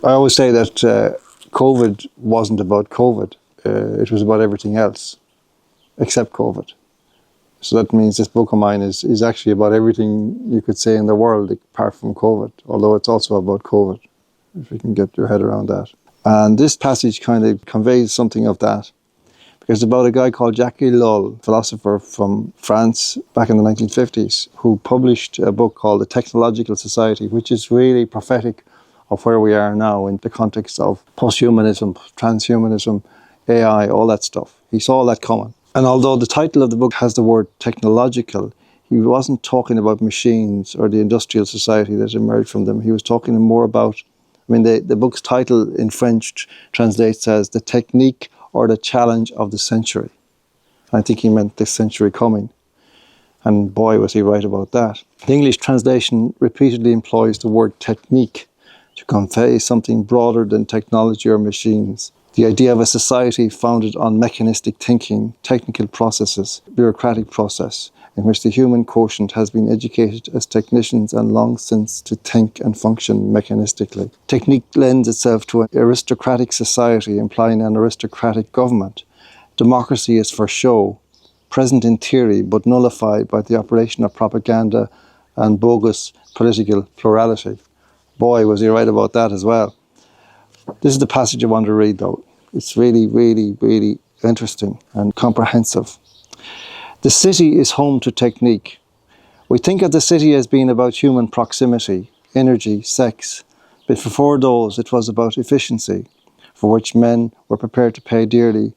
I always say that COVID wasn't about COVID. It was about everything else except COVID. So that means this book of mine is actually about everything you could say in the world apart from COVID, although it's also about COVID, if you can get your head around that. And this passage kind of conveys something of that, because it's about a guy called Jacques Ellul, philosopher from France back in the 1950s, who published a book called The Technological Society, which is really prophetic of where we are now in the context of posthumanism, transhumanism, AI, all that stuff. He saw that coming. And although the title of the book has the word technological, he wasn't talking about machines or the industrial society that emerged from them. He was talking more about, the book's title in French translates as The Technique or the Challenge of the Century. I think he meant this century coming. And boy, was he right about that. The English translation repeatedly employs the word technique to convey something broader than technology or machines. The idea of a society founded on mechanistic thinking, technical processes, bureaucratic process, in which the human quotient has been educated as technicians and long since to think and function mechanistically. Technique lends itself to an aristocratic society, implying an aristocratic government. Democracy is for show, present in theory, but nullified by the operation of propaganda and bogus political plurality. Boy, was he right about that as well. This is the passage I want to read, though. It's really, really, really interesting and comprehensive. The city is home to technique. We think of the city as being about human proximity, energy, sex, but before those it was about efficiency, for which men were prepared to pay dearly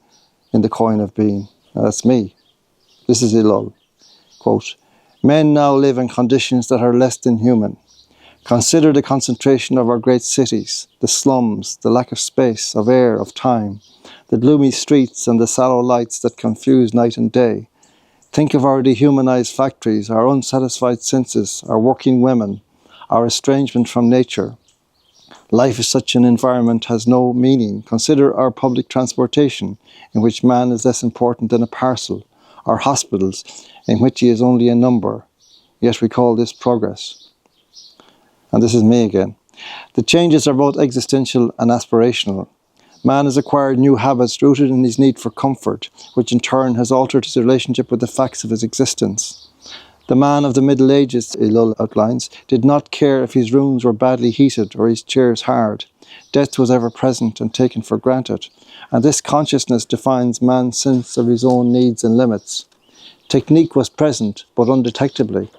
in the coin of being. Now, that's me. This is Ellul. Quote, "Men now live in conditions that are less than human. Consider the concentration of our great cities, the slums, the lack of space, of air, of time, the gloomy streets and the sallow lights that confuse night and day. Think of our dehumanized factories, our unsatisfied senses, our working women, our estrangement from nature. Life in such an environment has no meaning. Consider our public transportation, in which man is less important than a parcel, our hospitals, in which he is only a number. Yet we call this progress." And this is me again. "The changes are both existential and aspirational. Man has acquired new habits rooted in his need for comfort, which in turn has altered his relationship with the facts of his existence. The man of the Middle Ages," Ellul outlines, "did not care if his rooms were badly heated or his chairs hard. Death was ever present and taken for granted, and this consciousness defines man's sense of his own needs and limits. Technique was present, but undetectably.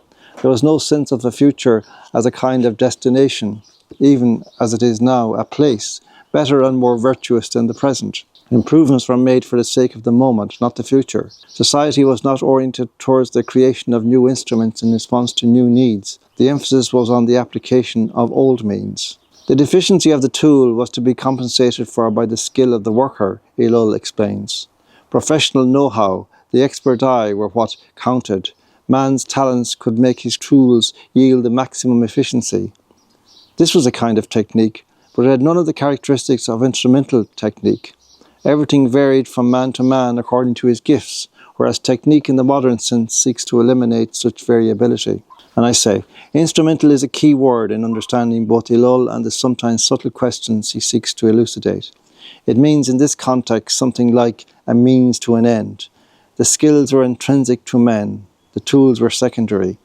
There was no sense of the future as a kind of destination, even as it is now, a place, better and more virtuous than the present. Improvements were made for the sake of the moment, not the future. Society was not oriented towards the creation of new instruments in response to new needs. The emphasis was on the application of old means. The deficiency of the tool was to be compensated for by the skill of the worker," Ellul explains. "Professional know-how, the expert eye were what counted. Man's talents could make his tools yield the maximum efficiency. This was a kind of technique, but it had none of the characteristics of instrumental technique. Everything varied from man to man according to his gifts, whereas technique in the modern sense seeks to eliminate such variability." And I say, instrumental is a key word in understanding both Ellul and the sometimes subtle questions he seeks to elucidate. It means in this context something like a means to an end. The skills were intrinsic to men. The tools were secondary.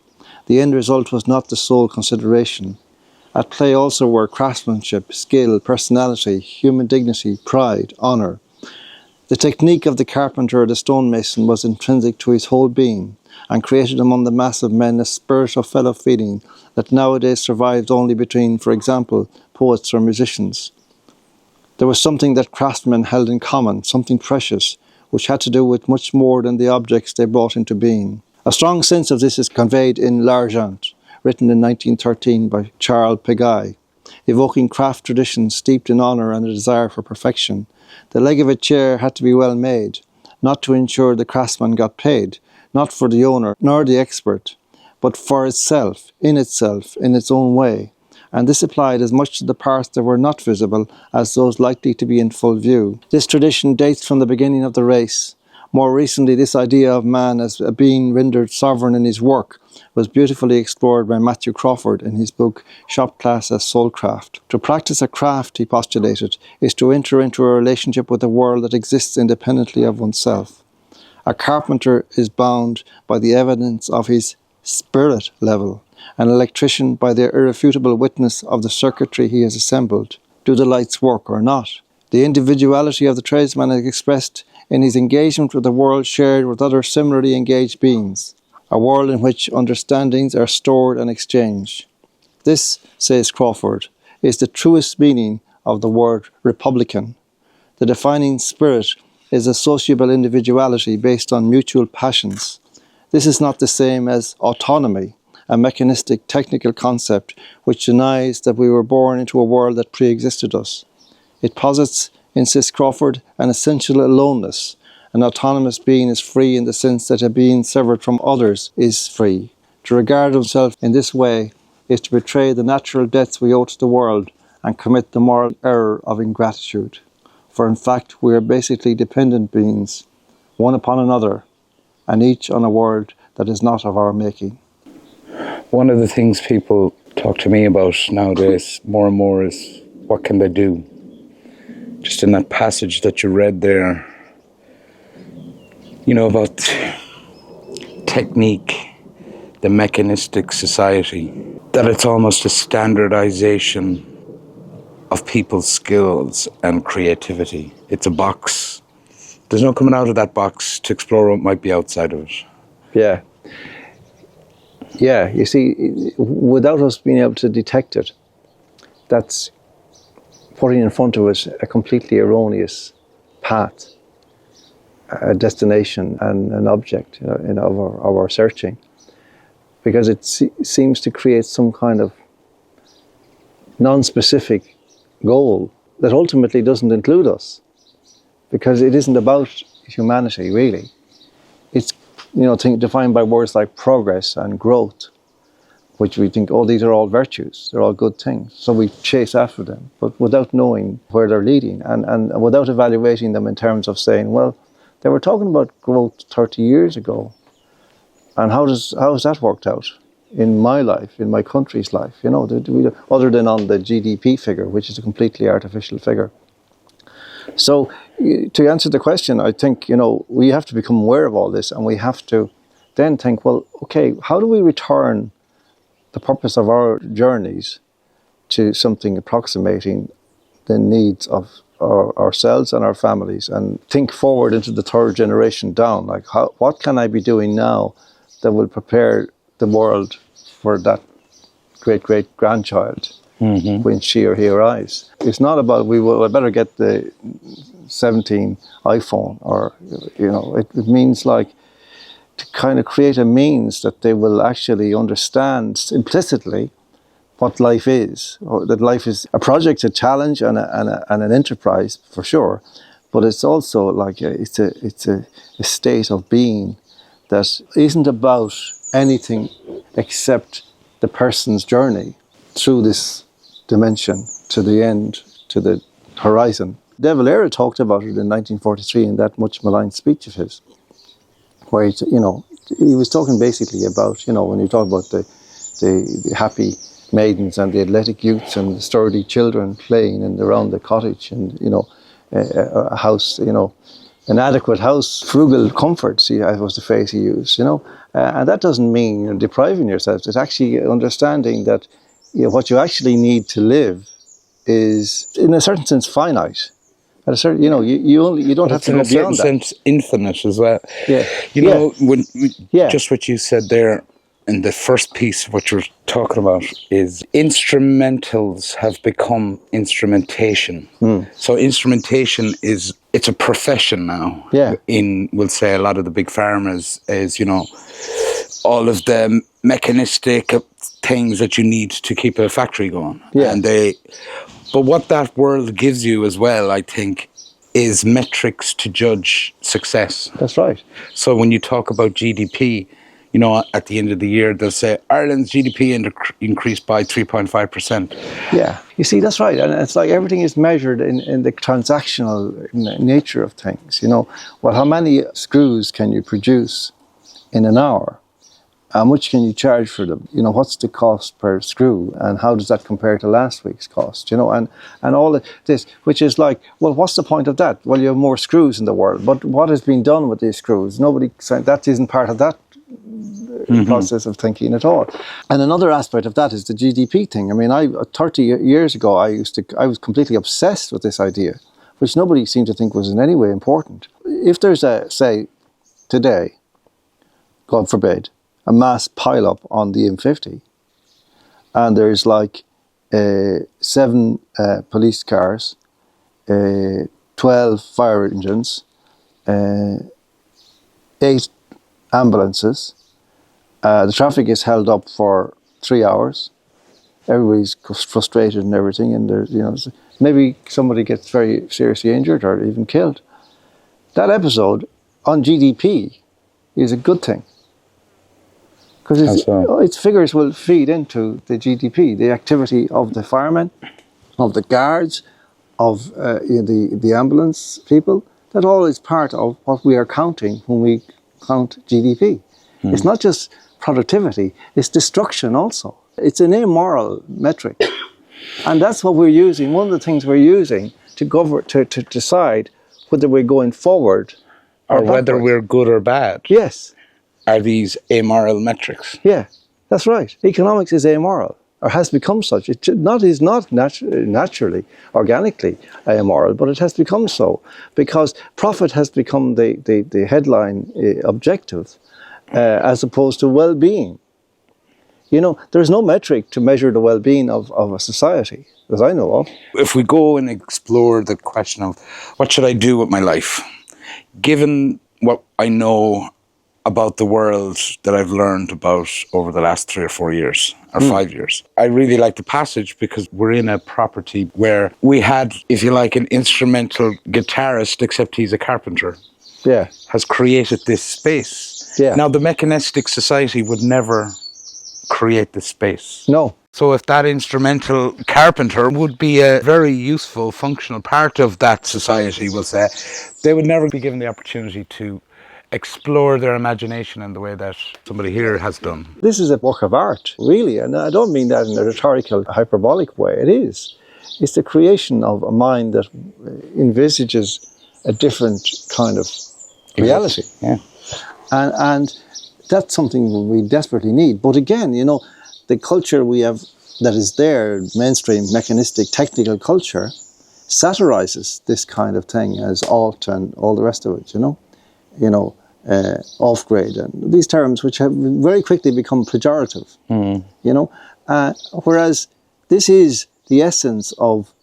The end result was not the sole consideration. At play also were craftsmanship, skill, personality, human dignity, pride, honour. The technique of the carpenter or the stonemason was intrinsic to his whole being, and created among the mass of men a spirit of fellow feeling that nowadays survives only between, for example, poets or musicians. There was something that craftsmen held in common, something precious, which had to do with much more than the objects they brought into being. A strong sense of this is conveyed in L'Argent, written in 1913 by Charles Pegay, evoking craft traditions steeped in honour and a desire for perfection. The leg of a chair had to be well made, not to ensure the craftsman got paid, not for the owner nor the expert, but for itself, in its own way. And this applied as much to the parts that were not visible as those likely to be in full view. This tradition dates from the beginning of the race. More recently, this idea of man as a being rendered sovereign in his work was beautifully explored by Matthew Crawford in his book Shop Class as Soulcraft. To practice a craft, he postulated, is to enter into a relationship with a world that exists independently of oneself. A carpenter is bound by the evidence of his spirit level, an electrician by the irrefutable witness of the circuitry he has assembled. Do the lights work or not? The individuality of the tradesman is expressed in his engagement with a world shared with other similarly engaged beings, a world in which understandings are stored and exchanged. This, says Crawford, is the truest meaning of the word republican. The defining spirit is a sociable individuality based on mutual passions. This is not the same as autonomy, a mechanistic technical concept which denies that we were born into a world that pre-existed us. It posits, insists Crawford, an essential aloneness. An autonomous being is free in the sense that a being severed from others is free. To regard himself in this way is to betray the natural debts we owe to the world and commit the moral error of ingratitude. For in fact, we are basically dependent beings, one upon another, and each on a world that is not of our making. One of the things people talk to me about nowadays more and more is what can they do? Just in that passage that you read there, you know, about technique, the mechanistic society, that it's almost a standardization of people's skills and creativity. It's a box. There's no coming out of that box to explore what might be outside of it. Yeah. Yeah, you see, without us being able to detect it, that's putting in front of us a completely erroneous path, a destination and an object of our searching, because it seems to create some kind of non-specific goal that ultimately doesn't include us, because it isn't about humanity really. It's defined by words like progress and growth, which we think, oh, these are all virtues, they're all good things. So we chase after them, but without knowing where they're leading and without evaluating them in terms of saying, well, they were talking about growth 30 years ago. And how has that worked out in my life, in my country's life? Other than on the GDP figure, which is a completely artificial figure. So to answer the question, I think, we have to become aware of all this, and we have to then think, well, okay, how do we return the purpose of our journeys to something approximating the needs of ourselves and our families, and think forward into the third generation down, like what can I be doing now that will prepare the world for that great-great-grandchild when she or he arrives. It's not about, I better get the 17 iPhone, or, it means like to kind of create a means that they will actually understand implicitly what life is, or that life is a project, a challenge, and an enterprise for sure. But it's also like it's a state of being that isn't about anything except the person's journey through this dimension to the end, to the horizon. De Valera talked about it in 1943 in that much maligned speech of his, where he was talking basically about, when you talk about the happy maidens and the athletic youths and the sturdy children playing around the cottage, and a house, an adequate house, frugal comfort. See, that was the phrase he used. And that doesn't mean depriving yourself. It's actually understanding that what you actually need to live is, in a certain sense, finite. At a certain, you don't have to go beyond that. In a certain sense, infinite as well. Yeah. Just what you said there. And the first piece of what you're talking about is instrumentals have become instrumentation. So instrumentation it's a profession now. Yeah. We'll say a lot of the big farmers is, all of the mechanistic things that you need to keep a factory going. Yeah. But what that world gives you as well, I think, is metrics to judge success. That's right. So when you talk about GDP, You know, at the end of the year, they'll say Ireland's GDP increased by 3.5%. Yeah, you see, that's right. And it's like everything is measured in the transactional nature of things. You know, well, how many screws can you produce in an hour? How much can you charge for them? You know, what's the cost per screw, and how does that compare to last week's cost? You know, and all of this, which is like, well, what's the point of that? Well, you have more screws in the world, but what has been done with these screws? Nobody, that isn't part of that process of thinking at all. And another aspect of that is the GDP thing. I mean, 30 years ago, I was completely obsessed with this idea, which nobody seemed to think was in any way important. If there's say, today, God forbid, a mass pile-up on the M50, and there's like 7 police cars, 12 fire engines, 8 ambulances. The traffic is held up for 3 hours. Everybody's frustrated and everything, and there's, you know, maybe somebody gets very seriously injured or even killed. That episode on GDP is a good thing, because its figures will feed into the GDP, the activity of the firemen, of the guards, of the ambulance people. That all is part of what we are counting when we count GDP. It's not just productivity, it's destruction also. It's an amoral metric. And that's what we're using, one of the things we're using to decide whether we're going forward or whether we're good or bad. Yes. Are these amoral metrics? Yeah, that's right. Economics is amoral, or has become such. It is not naturally, organically amoral, but it has become so because profit has become the headline objective as opposed to well-being. You know, there's no metric to measure the well-being of a society, as I know of. If we go and explore the question of what should I do with my life, given what I know about the world that I've learned about over the last 3 or 4 years, or 5 years. I really like the passage because we're in a property where we had, if you like, an instrumental guitarist, except he's a carpenter. Yeah. Has created this space. Yeah. Now, the mechanistic society would never create this space. No. So if that instrumental carpenter would be a very useful, functional part of that society, we'll say, they would never be given the opportunity to explore their imagination in the way that somebody here has done. This is a work of art, really, and I don't mean that in a rhetorical, hyperbolic way. It is. It's the creation of a mind that envisages a different kind of reality. Yeah. And that's something we desperately need. But again, you know, the culture we have that is there, mainstream, mechanistic, technical culture, satirizes this kind of thing as alt and all the rest of it, you know. Off-grade, and these terms which have very quickly become pejorative, you know, whereas this is the essence of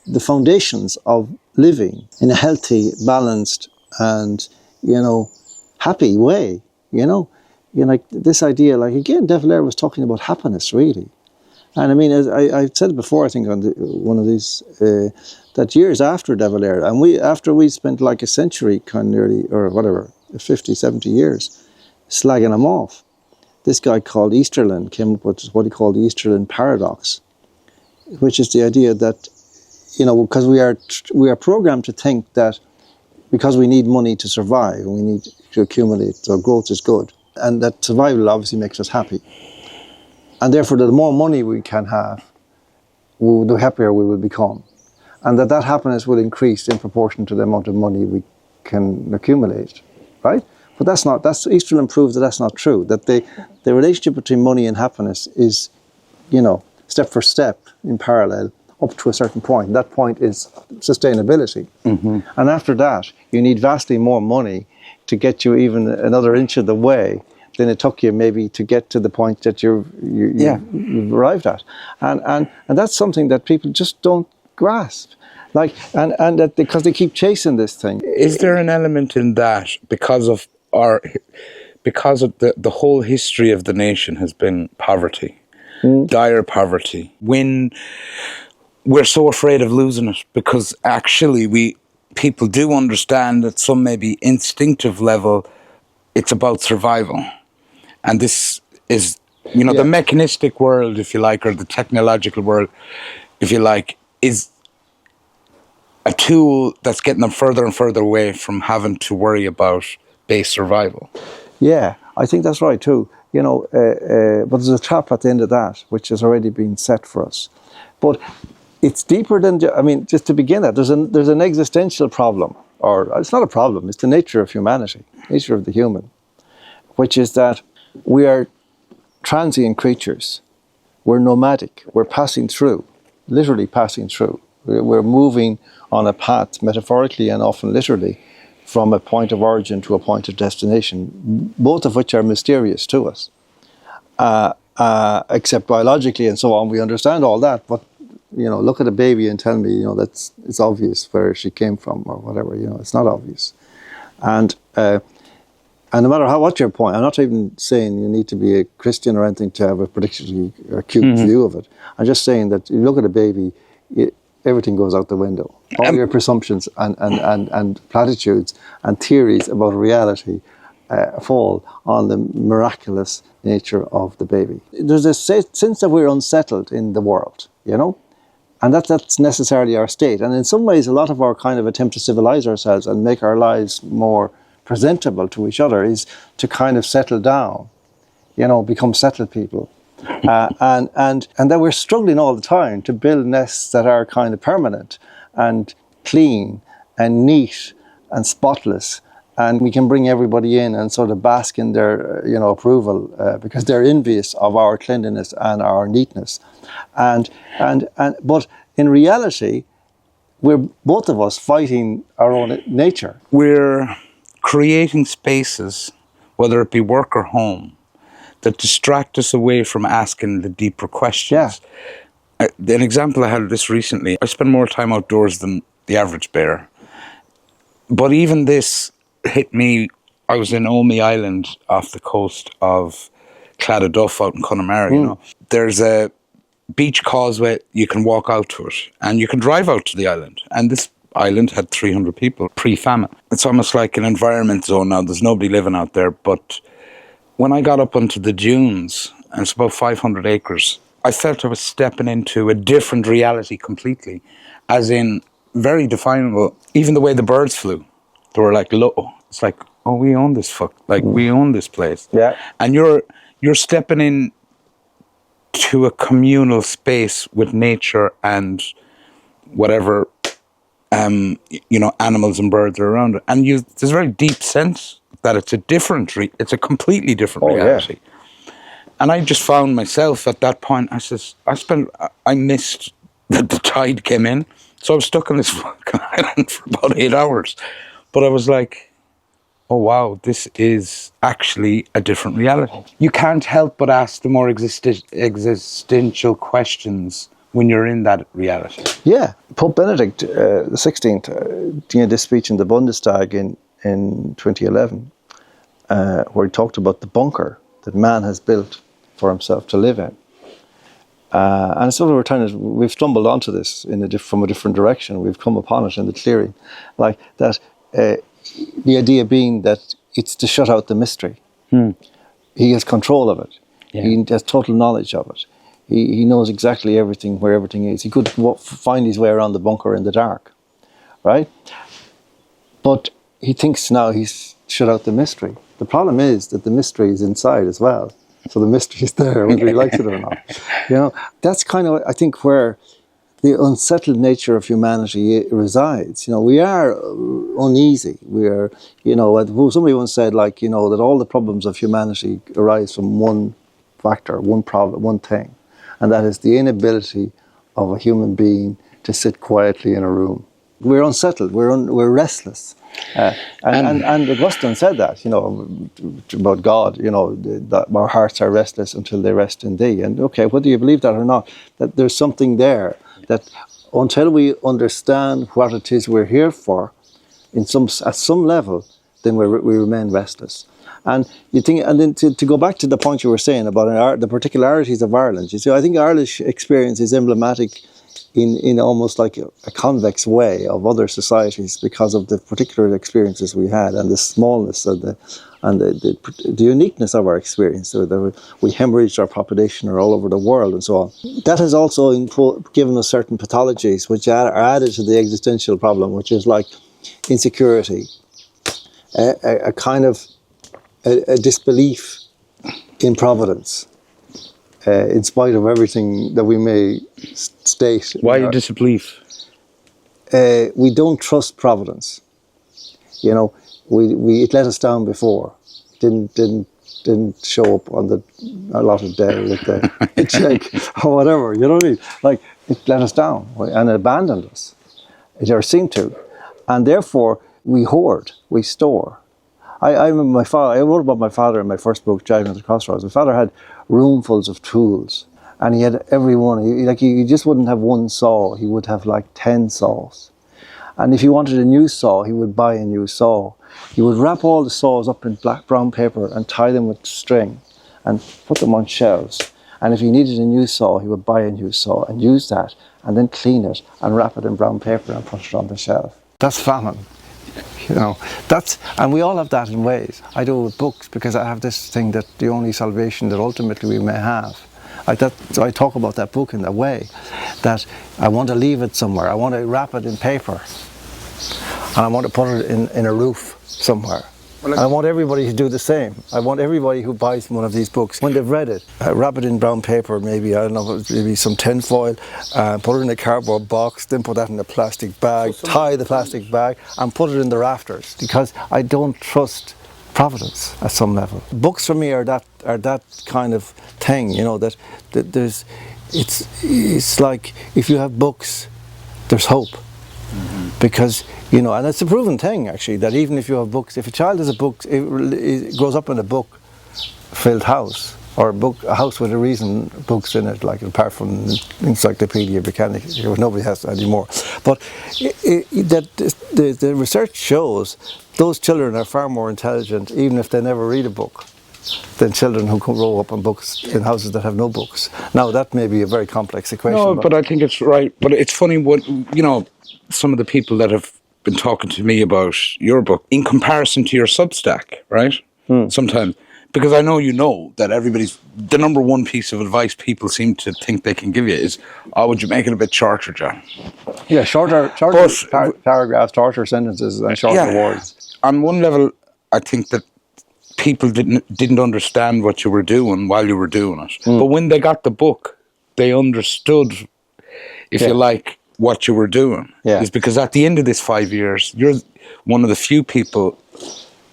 the foundations of living in a healthy, balanced, and, you know, happy way, you know, like this idea, like again, De Valera was talking about happiness, really. And I mean, as I said before, I think on one of these, that years after De Valera, and after we spent like a century, kind of nearly, or whatever, 50, 70 years, slagging him off, this guy called Easterlin came up with what he called the Easterlin paradox, which is the idea that, you know, because we are programmed to think that because we need money to survive, and we need to accumulate, so growth is good, and that survival obviously makes us happy. And therefore, the more money we can have, the happier we will become. And that happiness will increase in proportion to the amount of money we can accumulate, right? But Easterlin proves that that's not true, that the relationship between money and happiness is, you know, step for step in parallel up to a certain point. That point is sustainability. Mm-hmm. And after that, you need vastly more money to get you even another inch of the way than it took you maybe to get to the point that you've arrived at. And that's something that people just don't grasp. Like, and that because they keep chasing this thing. Is there an element in that because of the whole history of the nation has been poverty, dire poverty, when we're so afraid of losing it, because actually people do understand at some maybe instinctive level it's about survival. And this is, you know, the mechanistic world, if you like, or the technological world, if you like, is a tool that's getting them further and further away from having to worry about base survival. Yeah, I think that's right too. You know, but there's a trap at the end of that, which has already been set for us. But it's deeper than, I mean, just to begin at, there's an existential problem, or it's not a problem, it's the nature of humanity, nature of the human, which is that we are transient creatures. We're nomadic. We're passing through, literally passing through. We're moving on a path, metaphorically and often literally, from a point of origin to a point of destination, both of which are mysterious to us. Except biologically and so on, we understand all that. But, you know, look at a baby and tell me, you know, it's obvious where she came from or whatever. You know, it's not obvious. And no matter what your point, I'm not even saying you need to be a Christian or anything to have a particularly acute view of it. I'm just saying that you look at a baby, everything goes out the window. All your presumptions and platitudes and theories about reality fall on the miraculous nature of the baby. There's a sense that we're unsettled in the world, you know? And that's necessarily our state. And in some ways, a lot of our kind of attempt to civilize ourselves and make our lives more presentable to each other is to kind of settle down, you know, become settled people. And that we're struggling all the time to build nests that are kind of permanent and clean and neat and spotless, and we can bring everybody in and sort of bask in their, you know, approval because they're envious of our cleanliness and our neatness, but in reality, we're both of us fighting our own nature. We're creating spaces, whether it be work or home, that distract us away from asking the deeper questions. Yeah. An example I had of this recently, I spend more time outdoors than the average bear. But even this hit me. I was in Omey Island off the coast of Cladaduff out in Connemara, you know. There's a beach causeway, you can walk out to it, and you can drive out to the island. And this island had 300 people pre-famine. It's almost like an environment zone now. There's nobody living out there, but when I got up onto the dunes, and it's about 500 acres, I felt I was stepping into a different reality completely, as in very definable. Even the way the birds flew, they were like low. It's like, oh, we own this we own this place. Yeah. And you're stepping in to a communal space with nature and whatever, you know, animals and birds are around it. And there's a very deep sense that it's a completely different reality. Yeah. And I just found myself at that point, I missed that the tide came in. So I was stuck on this fucking island for about 8 hours. But I was like, oh wow, this is actually a different reality. You can't help but ask the more existential questions when you're in that reality. Yeah. Pope Benedict XVI did this speech in the Bundestag in 2011, where he talked about the bunker that man has built for himself to live in. And so we've stumbled onto this from a different direction. We've come upon it in the clearing, like that. The idea being that it's to shut out the mystery. He has control of it. Yeah. He has total knowledge of it. He knows exactly everything, where everything is. He could find his way around the bunker in the dark, right? But he thinks now he's shut out the mystery. The problem is that the mystery is inside as well. So the mystery is there, whether he likes it or not. You know, that's kind of, I think, where the unsettled nature of humanity resides. You know, we are uneasy. We are, you know, somebody once said, like, you know, that all the problems of humanity arise from one factor, one problem, one thing. And that is the inability of a human being to sit quietly in a room. We're unsettled, we're restless. And Augustine said that, you know, about God, you know, that our hearts are restless until they rest in thee. And okay, whether you believe that or not, that there's something there, that until we understand what it is we're here for, at some level, then we remain restless. And you think, and then to go back to the point you were saying about the particularities of Ireland, you see, I think Irish experience is emblematic in almost like a convex way of other societies because of the particular experiences we had and the smallness of and the uniqueness of our experience. We hemorrhaged our population all over the world and so on. That has also given us certain pathologies which are added to the existential problem, which is like insecurity, a kind of a disbelief in providence, in spite of everything that we may state. Why a disbelief? We don't trust providence. You know, it let us down before. Didn't show up on the allotted day with the check or whatever. You know what I mean? Like, it let us down and it abandoned us. It seemed to, and therefore we hoard, we store. I remember my father. I wrote about my father in my first book, Driving at the Crossroads. My father had roomfuls of tools, and he had every one. He just wouldn't have one saw. He would have like 10 saws. And if he wanted a new saw, he would buy a new saw. He would wrap all the saws up in brown paper and tie them with string, and put them on shelves. And if he needed a new saw, he would buy a new saw and use that, and then clean it and wrap it in brown paper and put it on the shelf. That's famine. You know, and we all have that in ways. I do it with books because I have this thing that the only salvation that ultimately we may have. So I talk about that book in that way, that I want to leave it somewhere. I want to wrap it in paper, and I want to put it in a roof somewhere. And I want everybody to do the same. I want everybody who buys one of these books, when they've read it, wrap it in brown paper, maybe, I don't know, maybe some tin foil, put it in a cardboard box, then put that in a plastic bag, tie the plastic bag, and put it in the rafters. Because I don't trust providence at some level. Books for me are that kind of thing, you know, that there's, it's like, if you have books, there's hope. Because, you know, and it's a proven thing actually, that even if you have books, if a child has a book, it grows up in a book-filled house, or a house with a reason books in it, like apart from Encyclopedia Britannica, nobody has anymore. But the research shows those children are far more intelligent, even if they never read a book, than children who can grow up in books in houses that have no books. Now that may be a very complex equation. No, but I think it's right. But it's funny what, you know, some of the people that have been talking to me about your book in comparison to your Substack, right? Sometimes, because I know that the number one piece of advice people seem to think they can give you is, would you make it a bit shorter, John? Yeah, shorter paragraphs, shorter sentences, and shorter words. On one level, I think that people didn't understand what you were doing while you were doing it. But when they got the book, they understood, if you like, what you were doing. Is because at the end of this 5 years, you're one of the few people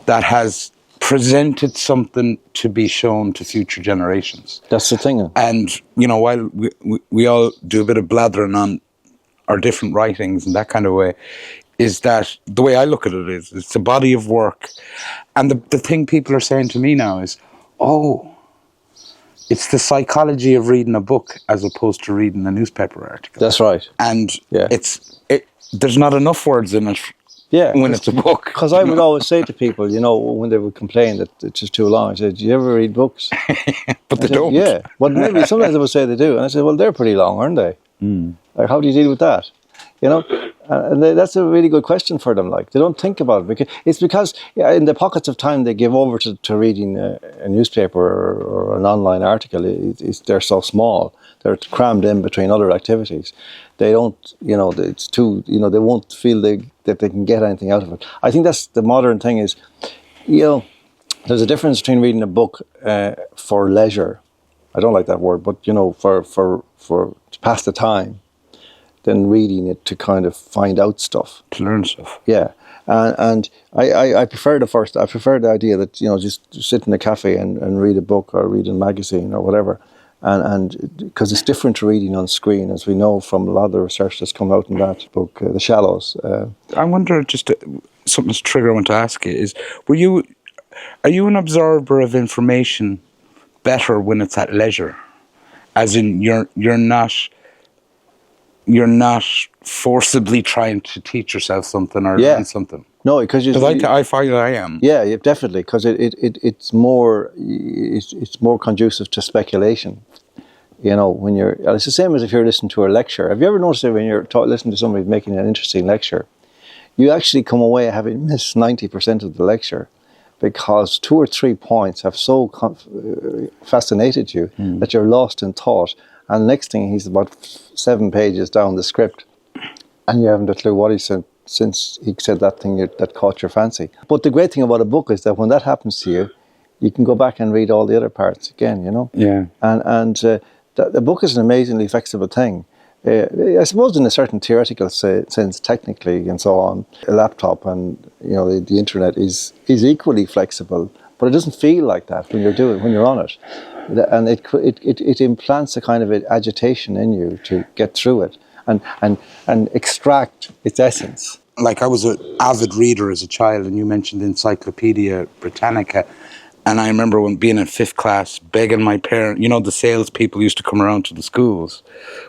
that has presented something to be shown to future generations. That's the thing. And, you know, while we all do a bit of blathering on our different writings and that kind of way, is that the way I look at it is it's a body of work. And the thing people are saying to me now is, it's the psychology of reading a book as opposed to reading a newspaper article. That's right. And there's not enough words in it when it's a book. Because I would always say to people, you know, when they would complain that it's just too long, I said, do you ever read books? But they don't. Yeah. Well, maybe sometimes they would say they do. And I said, well, they're pretty long, aren't they? Like, how do you deal with that? You know, and that's a really good question for them. Like, they don't think about it. It's because in the pockets of time they give over to reading a newspaper or an online article, they're so small. They're crammed in between other activities. They don't, you know, it's too, you know, they won't feel that they can get anything out of it. I think that's the modern thing is, you know, there's a difference between reading a book for leisure. I don't like that word, but, you know, for to pass the time, than reading it to kind of find out stuff. To learn stuff. Yeah. And I prefer the idea that, you know, just sit in a cafe and read a book or read a magazine or whatever. And because it's different to reading on screen, as we know from a lot of the research that's come out in that book, The Shallows. I wonder, something's trigger I want to ask you is, are you an absorber of information better when it's at leisure? As in, you're not forcibly trying to teach yourself something or learn something. No, because I find that I am. Yeah, definitely, because it's more conducive to speculation. You know, when it's the same as if you're listening to a lecture. Have you ever noticed that when you're listening to somebody making an interesting lecture, you actually come away having missed 90% of the lecture, because 2 or 3 points have so fascinated you that you're lost in thought. And the next thing, he's about 7 pages down the script, and you haven't a clue what he said since he said that thing that caught your fancy. But the great thing about a book is that when that happens to you, you can go back and read all the other parts again, you know? Yeah. And the book is an amazingly flexible thing. I suppose in a certain theoretical sense, technically and so on, a laptop and the internet is equally flexible, but it doesn't feel like that when you're on it, and it implants a kind of agitation in you to get through it and extract its essence. Like, I was an avid reader as a child, and you mentioned Encyclopedia Britannica. And I remember when being in 5th class, begging my parents, the salespeople used to come around to the schools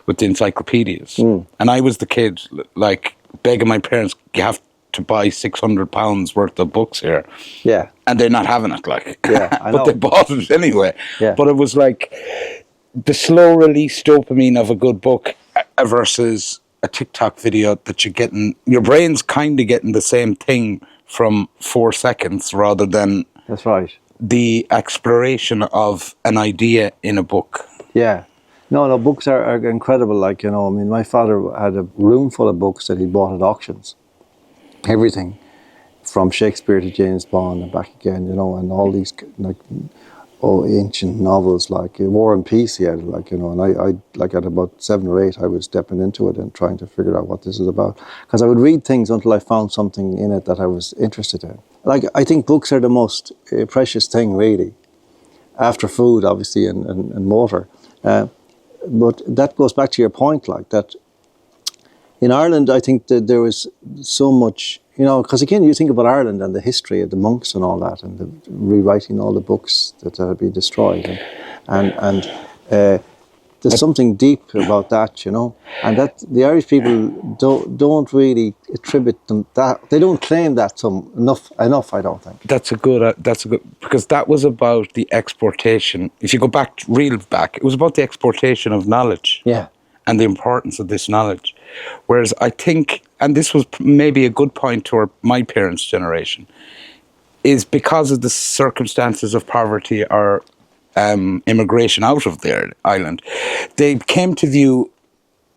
with the encyclopedias. And I was the kid, like, begging my parents, you have to buy £600 worth of books here. Yeah. And they're not having it, like. Yeah, I know. But they bought it anyway. Yeah. But it was like the slow release dopamine of a good book versus a TikTok video that you're getting. Your brain's kind of getting the same thing from 4 seconds rather than... That's right. The exploration of an idea in a book. Yeah. No, books are incredible. Like, my father had a room full of books that he bought at auctions. Everything from Shakespeare to James Bond and back again, and all these, ancient novels like War and Peace he had, and I at about 7 or 8, I was stepping into it and trying to figure out what this is about. Because I would read things until I found something in it that I was interested in. Like, I think books are the most precious thing, really, after food, obviously, and water. But that goes back to your point, like, that in Ireland, I think that there was so much, because again, you think about Ireland and the history of the monks and all that, and the rewriting all the books that had been destroyed. And there's something deep about that, and that the Irish people don't really attribute them that. They don't claim that enough. I don't think. That's a good, because that was about the exportation. If you go back, it was about the exportation of knowledge. Yeah. And the importance of this knowledge. Whereas I think, and this was maybe a good point to my parents' generation, is because of the circumstances of poverty or immigration out of their island, they came to view,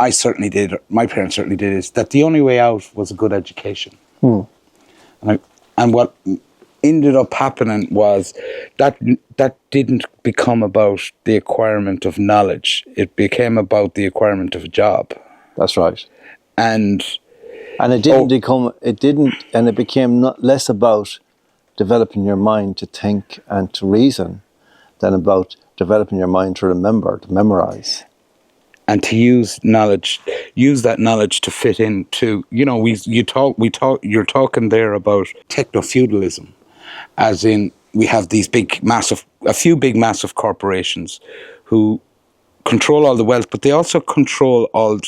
I certainly did, my parents certainly did, is that the only way out was a good education. And what ended up happening was that didn't become about the acquirement of knowledge. It became about the acquirement of a job. That's right. And it it became less about developing your mind to think and to reason than about developing your mind to remember, to memorize. And to use that knowledge to fit into, you're talking there about technofudalism, as in we have these a few big massive corporations who control all the wealth, but they also control all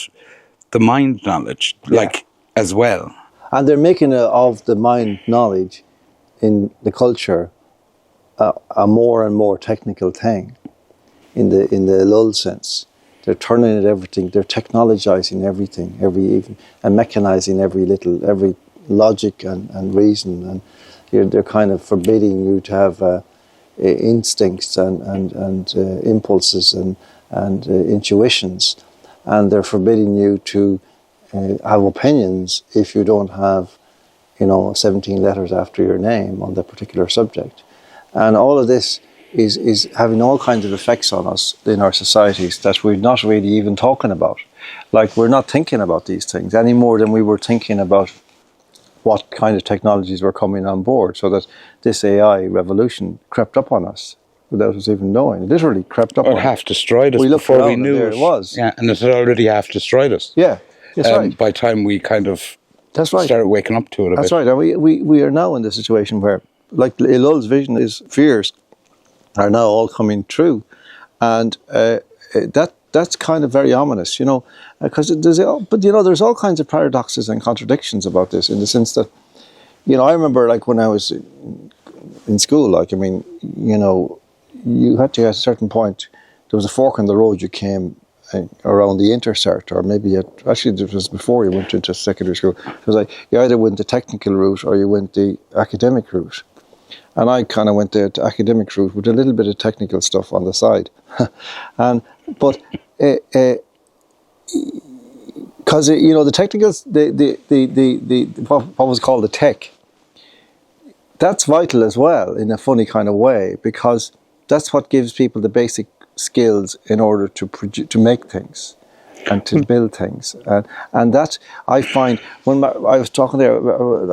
the mind knowledge, as well. And they're making of the mind knowledge in the culture a more and more technical thing, in the lull sense. They're turning it everything. They're technologizing everything, and mechanizing every logic and reason, and they're kind of forbidding you to have instincts and impulses and intuitions, and they're forbidding you to have opinions if you don't have 17 letters after your name on the particular subject. And all of this is having all kinds of effects on us in our societies that we're not really even talking about. Like, we're not thinking about these things any more than we were thinking about what kind of technologies were coming on board, so that this AI revolution crept up on us without us even knowing. It literally crept up on us. It half destroyed us before we knew there it was. Yeah, and it had already half destroyed us. Yeah, that's right. By the time we kind of started waking up to it a bit. That's right. And we are now in the situation where, like Ilul's vision, his fears are now all coming true. And that's kind of very ominous, because there's all kinds of paradoxes and contradictions about this, in the sense that, I remember, like, when I was in school, you had to, at a certain point, there was a fork in the road you came around the intersect, or maybe actually it was before you went into secondary school. It was like, you either went the technical route or you went the academic route. And I kind of went the academic route with a little bit of technical stuff on the side. But because the technicals, what was called the tech, that's vital as well in a funny kind of way, because that's what gives people the basic skills in order to make things and to build things. And that I find, when I was talking there,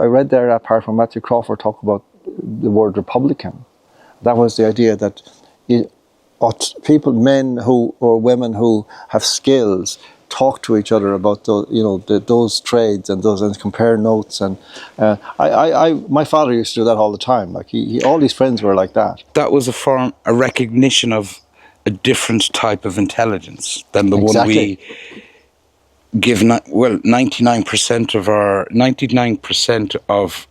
I read there that part from Matthew Crawford talk about the word Republican. That was the idea that people, men who or women who have skills, talk to each other about those trades and compare notes. And my father used to do that all the time. Like all his friends were like that. That was a recognition of a different type of intelligence than the one we give. 99% of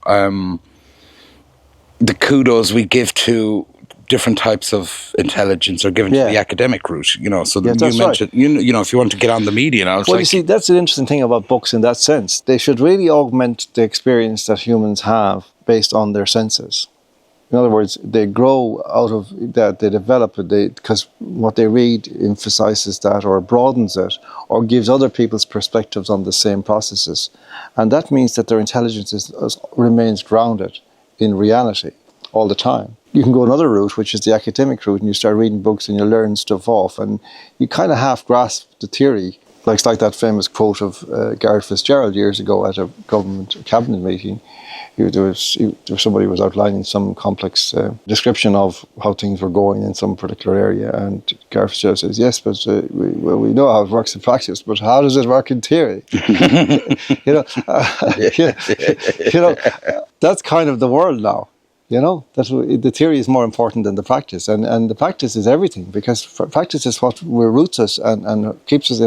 the kudos we give to different types of intelligence are given to the academic route, So you mentioned, if you want to get on the media now. You see, that's the interesting thing about books in that sense. They should really augment the experience that humans have based on their senses. In other words, they grow out of that, they develop it, because what they read emphasizes that or broadens it or gives other people's perspectives on the same processes. And that means that their intelligence remains grounded in reality all the time. You can go another route, which is the academic route, and you start reading books and you learn stuff off, and you kind of half grasp the theory. Like that famous quote of Garrett Fitzgerald years ago at a government cabinet meeting. There was somebody who was outlining some complex description of how things were going in some particular area, and Garrett Fitzgerald says, "Yes, but we know how it works in practice, but how does it work in theory?" That's kind of the world now. That's the theory is more important than the practice, and the practice is everything, because practice is what roots us and keeps us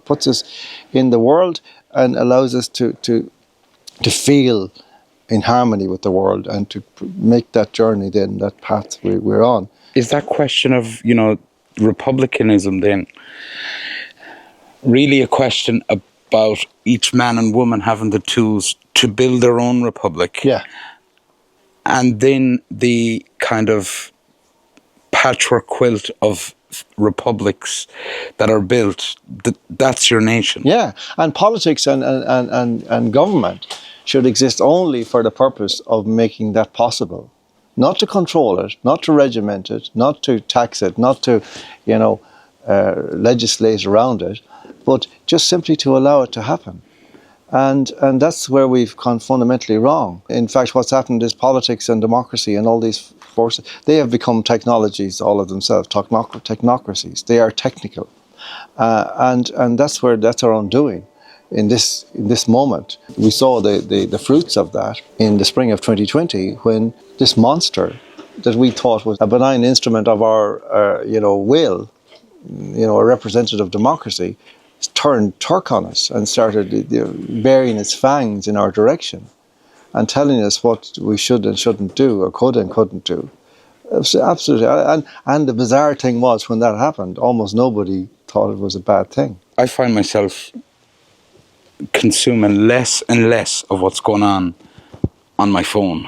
puts us in the world and allows us to feel in harmony with the world and to make that journey, then that path we're on. Is that question of republicanism then really a question about each man and woman having the tools to build their own republic? Yeah. And then the kind of patchwork quilt of republics that are built, that's your nation. Yeah, and politics and government should exist only for the purpose of making that possible. Not to control it, not to regiment it, not to tax it, not to, legislate around it, but just simply to allow it to happen. And that's where we've gone fundamentally wrong. In fact, what's happened is politics and democracy and all these forces, they have become technologies all of themselves, technocracies. They are technical. And that's our undoing in this moment. We saw the fruits of that in the spring of 2020, when this monster that we thought was a benign instrument of our will, a representative democracy, turned Turk on us and started bearing its fangs in our direction and telling us what we should and shouldn't do, or could and couldn't do. Absolutely. And the bizarre thing was, when that happened, almost nobody thought it was a bad thing. I find myself consuming less and less of what's going on my phone.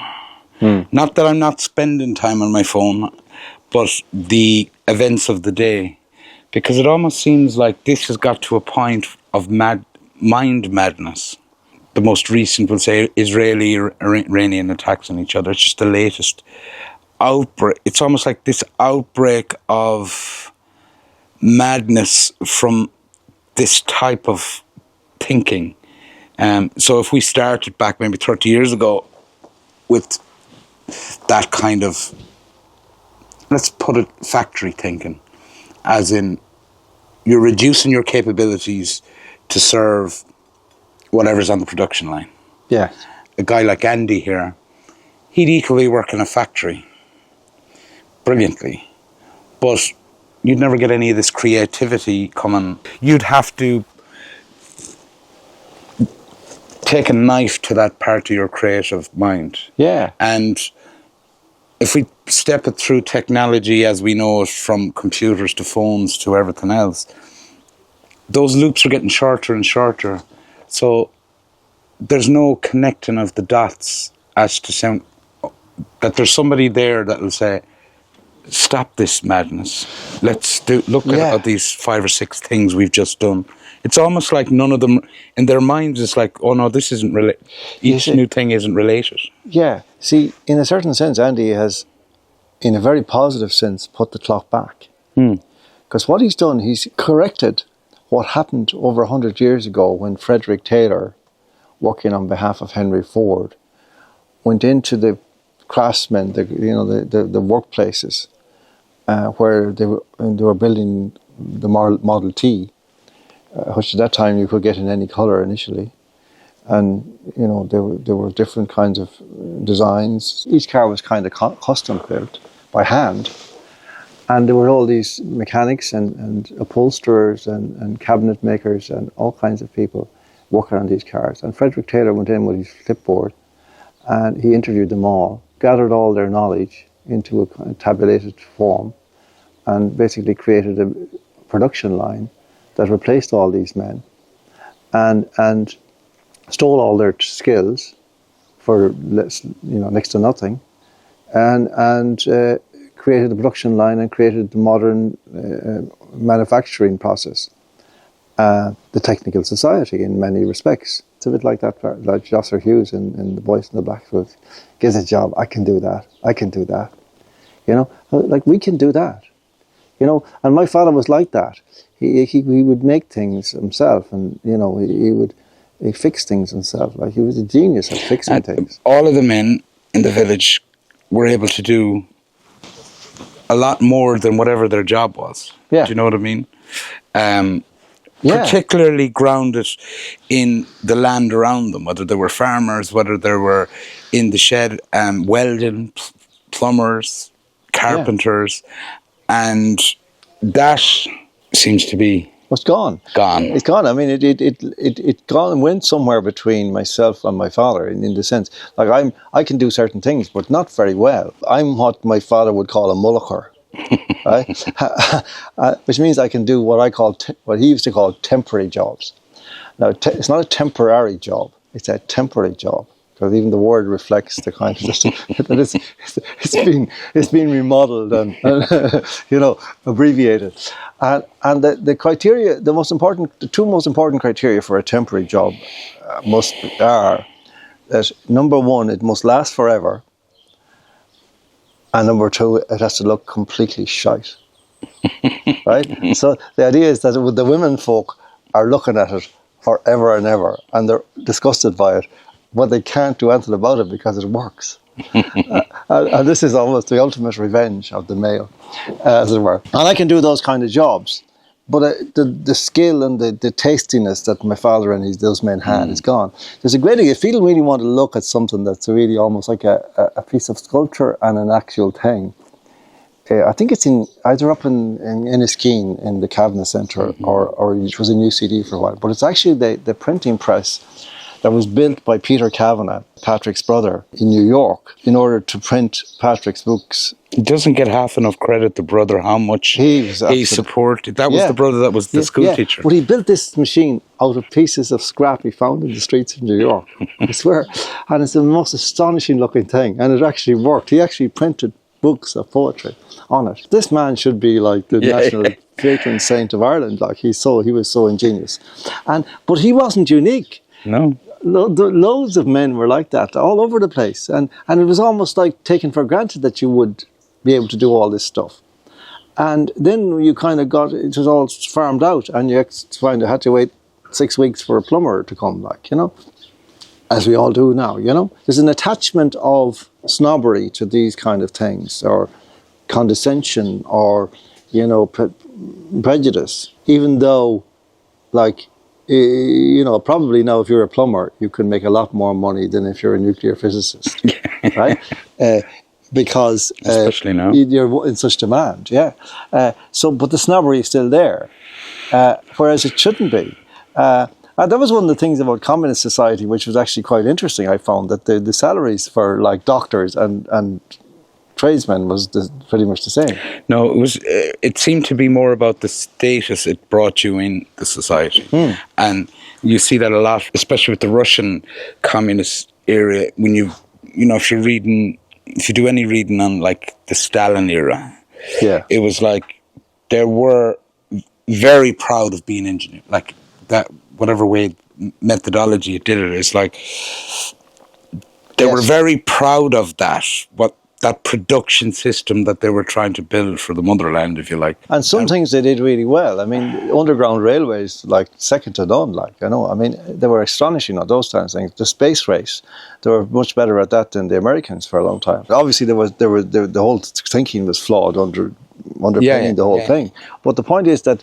Not that I'm not spending time on my phone, but the events of the day. Because it almost seems like this has got to a point of mind madness. The most recent, we'll say, Israeli-Iranian attacks on each other. It's just the latest outbreak. It's almost like this outbreak of madness from this type of thinking. So if we started back maybe 30 years ago with that kind of, let's put it, factory thinking, as in you're reducing your capabilities to serve whatever's on the production line. Yeah. A guy like Andy here, he'd equally work in a factory brilliantly, but you'd never get any of this creativity coming. You'd have to take a knife to that part of your creative mind. Yeah. And if we step it through technology as we know it, from computers to phones to everything else, those loops are getting shorter and shorter. So there's no connecting of the dots as to that there's somebody there that will say, stop this madness. Let's look at these 5 or 6 things we've just done. It's almost like none of them, in their minds, it's like, oh no, this isn't related. Each new thing isn't related. Yeah. See, in a certain sense, Andy has, in a very positive sense, put the clock back. Because what he's done, he's corrected what happened over 100 years ago when Frederick Taylor, working on behalf of Henry Ford, went into the craftsmen, the workplaces, where they were building the Model T, which at that time you could get in any colour initially, and there were different kinds of designs. Each car was kind of custom built by hand, and there were all these mechanics and upholsterers and cabinet makers and all kinds of people working on these cars. And Frederick Taylor went in with his clipboard, and he interviewed them all, gathered all their knowledge into a kind of tabulated form, and basically created a production line that replaced all these men, and stole all their skills for next to nothing, and created a production line and created the modern manufacturing process, the technical society in many respects. It's a bit like that, like Jocelyn Hughes in The Boys in the Black Suit. Gives a job, I can do that, I can do that. Like we can do that. And my father was like that. He would make things himself, and he fix things himself. Like he was a genius at fixing things. All of the men in the village were able to do a lot more than whatever their job was. Yeah. Do you know what I mean? Particularly grounded in the land around them, whether they were farmers, whether they were in the shed, welding, plumbers, carpenters, and that seems to be it's gone. It's gone. I mean, it gone and went somewhere between myself and my father in the sense, like I can do certain things, but not very well. I'm what my father would call a mulliker, right? Which means I can do what he used to call temporary jobs. Now, it's not a temporary job; it's a temporary job. Because even the word reflects the kind of that it's been remodeled and abbreviated, and the criteria, the two most important criteria for a temporary job are that number one, it must last forever, and number two, it has to look completely shite, right? So the idea is that the women folk are looking at it forever and ever, and they're disgusted by it. But they can't do anything about it because it works. And this is almost the ultimate revenge of the male, as it were. And I can do those kind of jobs. But the skill and the tastiness that my father and those men had is gone. There's a great thing. If people really want to look at something that's really almost like a piece of sculpture and an actual thing, I think it's either up in Enniskeen in the Cabinet Centre or it was in UCD for a while. But it's actually the printing press that was built by Peter Kavanagh, Patrick's brother, in New York, in order to print Patrick's books. He doesn't get half enough credit, the brother, how much he supported. That was the brother that was the school teacher. But he built this machine out of pieces of scrap he found in the streets of New York, I swear. And it's the most astonishing looking thing. And it actually worked. He actually printed books of poetry on it. This man should be like the national patron saint of Ireland. Like he was so ingenious. But he wasn't unique. No. Loads of men were like that all over the place, and it was almost like taken for granted that you would be able to do all this stuff. And then you kind of it was all farmed out, and you had to wait 6 weeks for a plumber to come, as we all do now. There's an attachment of snobbery to these kind of things, or condescension, or prejudice, even though probably now if you're a plumber, you can make a lot more money than if you're a nuclear physicist, right? Because especially now you're in such demand, but the snobbery is still there, whereas it shouldn't be. That was one of the things about communist society, which was actually quite interesting. I found that the salaries for doctors and tradesmen was pretty much the same. No, it seemed to be more about the status it brought you in the society. And you see that a lot, especially with the Russian communist area, when if you're reading if you do any reading on like the Stalin era, Yeah. it was like they were very proud of being engineers. Like that, whatever way methodology it did it, it's like they were very proud of that production system that they were trying to build for the motherland, if you like. And some things they did really well. I mean, underground railways, like, second to none, like, you know. I mean, they were astonishing on those kinds of things. The space race, they were much better at that than the Americans for a long time. Obviously, the whole thinking was flawed underpinning the whole thing. But the point is that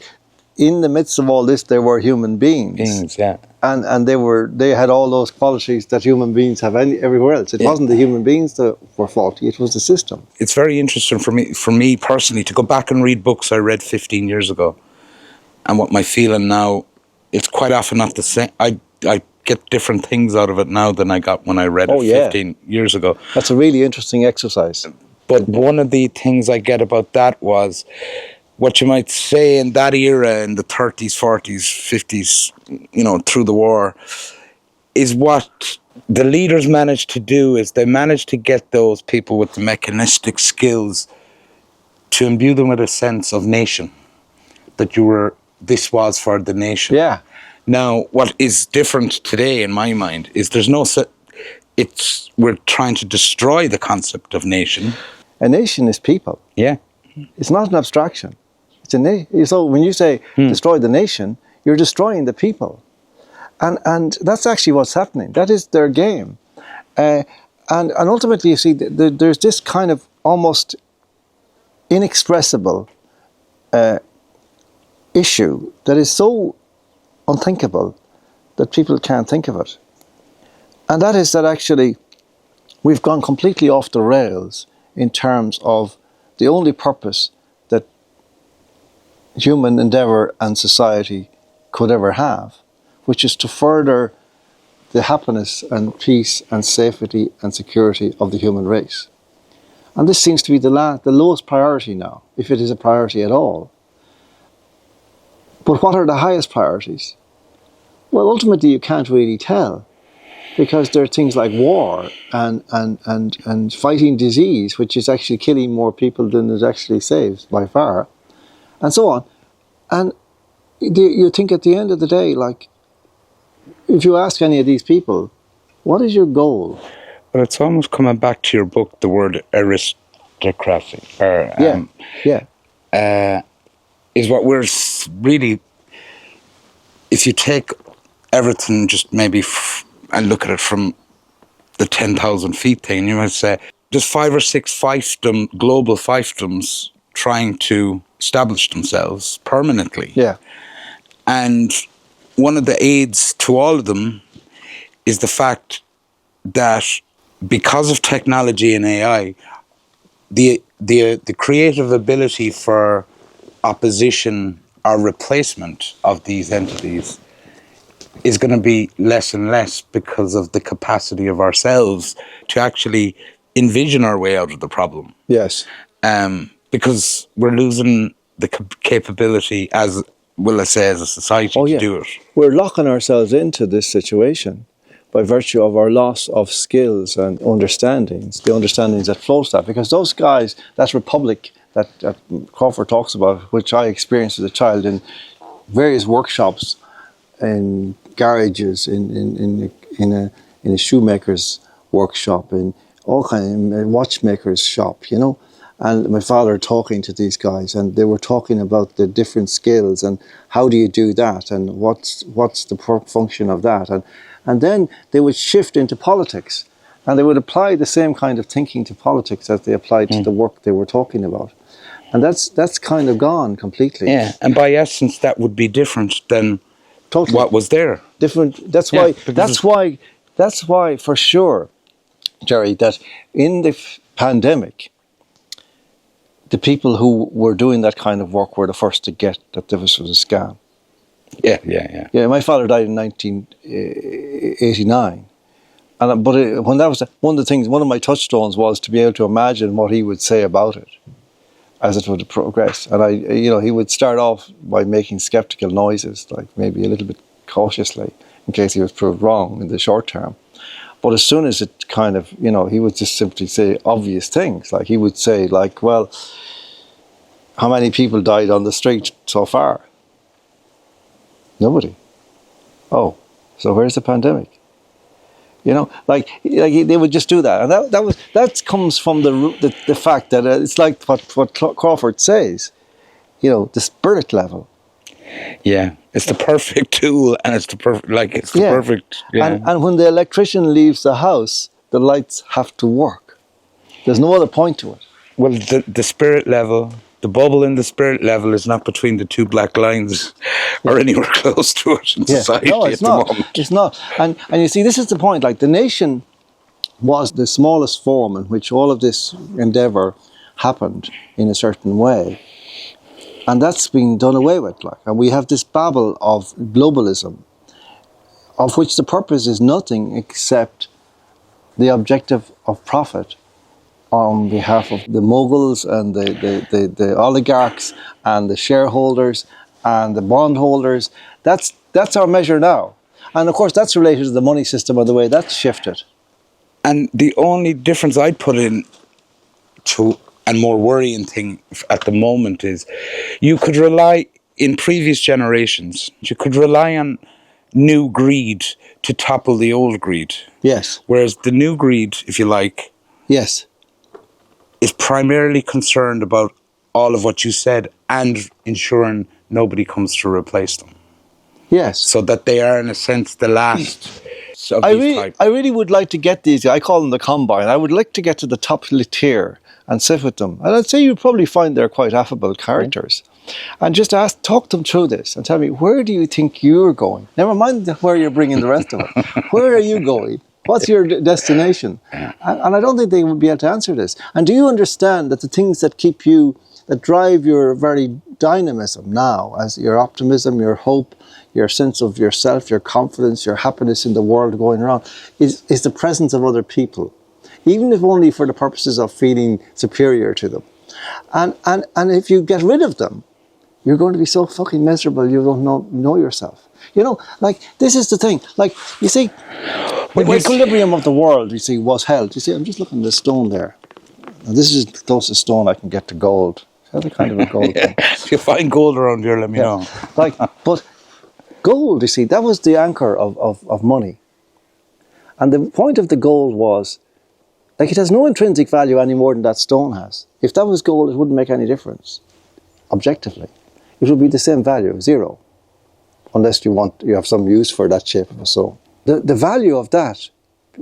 in the midst of all this, there were human beings. And they had all those qualities that human beings have everywhere else. It wasn't the human beings that were faulty, it was the system. It's very interesting for me personally to go back and read books I read 15 years ago, and what my feeling now, it's quite often not the same. I get different things out of it now than I got when I read it 15 years ago. That's a really interesting exercise. But one of the things I get about that was what you might say in that era, in the 30s, 40s, 50s, you know, through the war, is what the leaders managed to do is they managed to get those people with the mechanistic skills to imbue them with a sense of nation, that this was for the nation. Yeah. Now, what is different today in my mind is we're trying to destroy the concept of nation. A nation is people. Yeah. It's not an abstraction. So when you say destroy the nation, you're destroying the people. And that's actually what's happening. That is their game. And ultimately, you see, there's this kind of almost inexpressible issue that is so unthinkable that people can't think of it. And that is that actually we've gone completely off the rails in terms of the only purpose that human endeavour and society could ever have, which is to further the happiness and peace and safety and security of the human race. And this seems to be the lowest priority now, if it is a priority at all. But what are the highest priorities? Well, ultimately you can't really tell, because there are things like war and fighting disease, which is actually killing more people than it actually saves by far, and so on. And you think at the end of the day, like, if you ask any of these people, what is your goal? Well, it's almost coming back to your book, the word aristocracy. Is what we're really, if you take everything just maybe and look at it from the 10,000 feet thing, you might say there's 5 or 6 global fiefdoms trying to establish themselves permanently. Yeah. And one of the aids to all of them is the fact that because of technology and AI, the creative ability for opposition or replacement of these entities is going to be less and less because of the capacity of ourselves to actually envision our way out of the problem. Yes. Because we're losing the capability as a society to do it. We're locking ourselves into this situation by virtue of our loss of skills and understandings, the understandings that flows that. Because those guys, that republic that Crawford talks about, which I experienced as a child in various workshops, in garages, in a shoemaker's workshop, in all kind of watchmaker's shop, you know. And my father talking to these guys, and they were talking about the different skills and how do you do that, and what's the function of that, and then they would shift into politics, and they would apply the same kind of thinking to politics as they applied to the work they were talking about, and that's kind of gone completely. Yeah, and by essence, that would be different than what was there. Different. That's why for sure, Gerry, that in the pandemic, the people who were doing that kind of work were the first to get that this was a scam. Yeah, my father died in 1989. When that was one of my touchstones was to be able to imagine what he would say about it as it would progress. And he would start off by making skeptical noises, like maybe a little bit cautiously, in case he was proved wrong in the short term. But as soon as it kind of, he would just simply say obvious things. Like he would say, like, well, how many people died on the street so far? Nobody. Oh, so where's the pandemic? Like they would just do that, and that comes from the fact that it's like what Crawford says, the spirit level. Yeah, it's the perfect tool, and it's the perfect. Yeah. And when the electrician leaves the house, the lights have to work. There's no other point to it. Well, the spirit level, the bubble in the spirit level is not between the two black lines or anywhere close to it in society at the moment. It's not. And you see, this is the point. Like, the nation was the smallest form in which all of this endeavour happened in a certain way. And that's been done away with. And we have this babble of globalism, of which the purpose is nothing except the objective of profit on behalf of the moguls and the oligarchs and the shareholders and the bondholders. That's our measure now. And of course that's related to the money system and the way that's shifted. And the only difference I'd put in to and more worrying thing at the moment is you could rely, in previous generations, you could rely on new greed to topple the old greed. Yes. Whereas the new greed, if you like, yes, is primarily concerned about all of what you said and ensuring nobody comes to replace them. Yes. So that they are, in a sense, the last of I these types. really would like to get these, I call them the combine. I would like to get to the top tier and sit with them. And I'd say you'd probably find they're quite affable characters. And just talk them through this and tell me, where do you think you're going? Never mind where you're bringing the rest of it. Where are you going? What's your destination? And I don't think they would be able to answer this. And do you understand that the things that that drive your very dynamism now, as your optimism, your hope, your sense of yourself, your confidence, your happiness in the world going around, is the presence of other people, even if only for the purposes of feeling superior to them. And if you get rid of them, you're going to be so fucking miserable you don't know yourself. This is the thing. Like, you see, the equilibrium of the world, you see, was held. You see, I'm just looking at the stone there. Now, this is the closest stone I can get to gold. It's kind of a gold thing. If you find gold around here, let me know. But gold, you see, that was the anchor of money. And the point of the gold was, it has no intrinsic value any more than that stone has. If that was gold, it wouldn't make any difference, objectively. It would be the same value, zero, unless you have some use for that shape of a stone. The value of that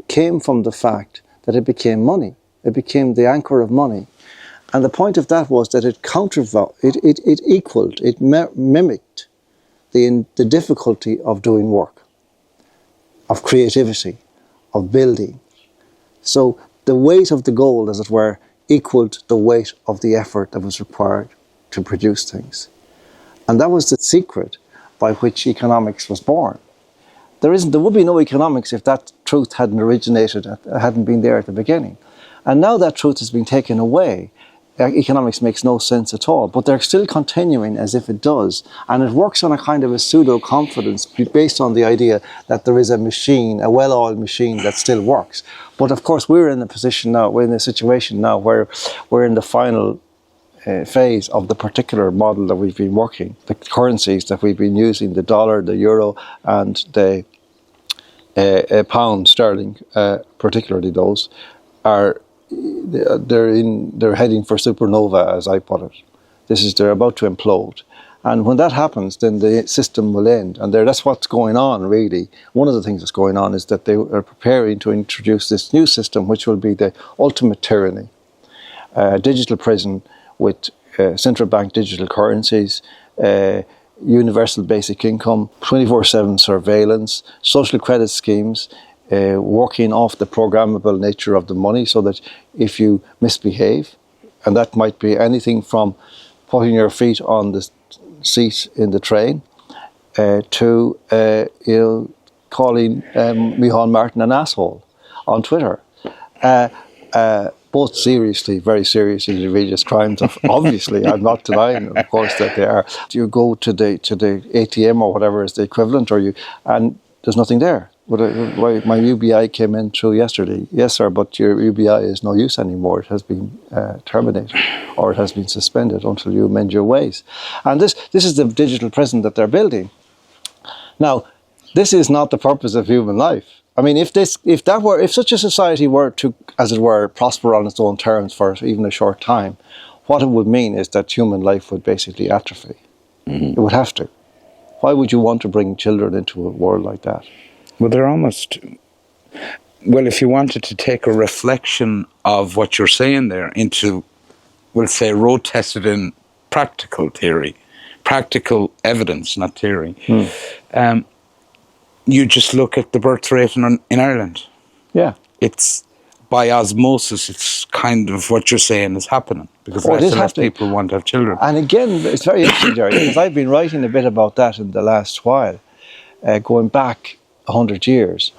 came from the fact that it became money. It became the anchor of money. And the point of that was that it equaled, it mimicked the difficulty of doing work, of creativity, of building. So the weight of the gold, as it were, equaled the weight of the effort that was required to produce things. And that was the secret by which economics was born. There would be no economics if that truth hadn't hadn't been there at the beginning. And now that truth has been taken away. Economics makes no sense at all, but they're still continuing as if it does. And it works on a kind of a pseudo-confidence based on the idea that there is a machine, a well-oiled machine that still works. But of course, we're in a situation now where we're in the final phase of the particular model that we've been working. The currencies that we've been using, the dollar, the euro, and the pound sterling, particularly those, they're heading for supernova, as I put it. They're about to implode. And when that happens, then the system will end. And that's what's going on, really. One of the things that's going on is that they are preparing to introduce this new system, which will be the ultimate tyranny. Digital prison with central bank digital currencies, universal basic income, 24/7 surveillance, social credit schemes, working off the programmable nature of the money so that if you misbehave, and that might be anything from putting your feet on the seat in the train to calling Micheál Martin an asshole on Twitter. Both seriously, very seriously egregious crimes. Obviously, I'm not denying, of course, that they are. You go to the ATM or whatever is the equivalent, and there's nothing there. But my UBI came in through yesterday. Yes, sir, but your UBI is no use anymore. It has been terminated, or it has been suspended until you amend your ways. And this is the digital prison that they're building. Now, this is not the purpose of human life. I mean, if such a society were to, as it were, prosper on its own terms for even a short time, what it would mean is that human life would basically atrophy. It would have to. Why would you want to bring children into a world like that? Well, they're almost... Well, if you wanted to take a reflection of what you're saying there into, we'll say, road-tested in practical theory, practical evidence, not theory, you just look at the birth rate in Ireland. Yeah. It's, by osmosis, it's kind of what you're saying is happening, because less and less people want to have children. And again, it's very interesting, Gerry, because I've been writing a bit about that in the last while, going back 100 years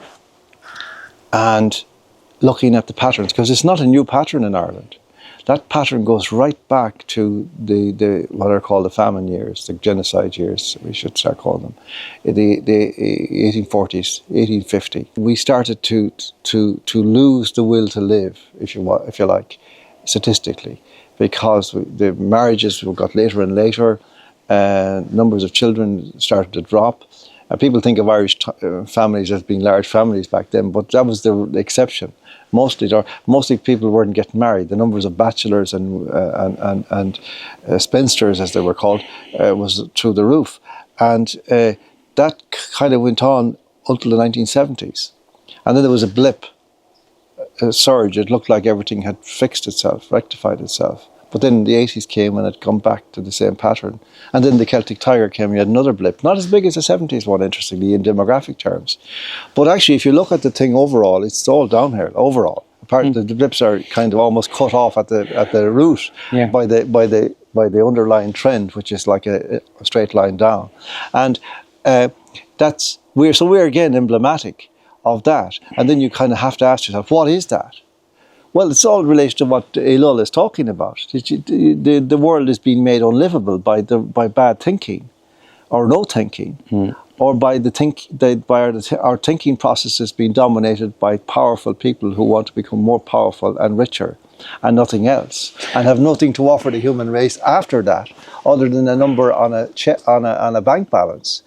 and looking at the patterns, because it's not a new pattern in Ireland. That pattern goes right back to the what are called the famine years, the genocide years, we should start calling them, the 1840s, 1850. We started to lose the will to live, if you like, statistically, because the marriages got later and later, numbers of children started to drop. People think of Irish families as being large families back then, but that was the exception. Mostly people weren't getting married. The numbers of bachelors and spinsters, as they were called, was through the roof. And that kind of went on until the 1970s. And then there was a blip, a surge. It looked like everything had fixed itself, rectified itself. But then the 80s came and it come back to the same pattern. And then the Celtic Tiger came, you had another blip. Not as big as the 70s one, interestingly, in demographic terms. But actually, if you look at the thing overall, it's all downhill, overall. Apart the blips are kind of almost cut off at the root by the underlying trend, which is like a straight line down. And we're again emblematic of that. And then you kind of have to ask yourself, what is that? Well, it's all related to what Elul is talking about. The world is being made unlivable by bad thinking, or no thinking, or by our thinking processes being dominated by powerful people who want to become more powerful and richer, and nothing else, and have nothing to offer the human race after that, other than a number on a bank balance.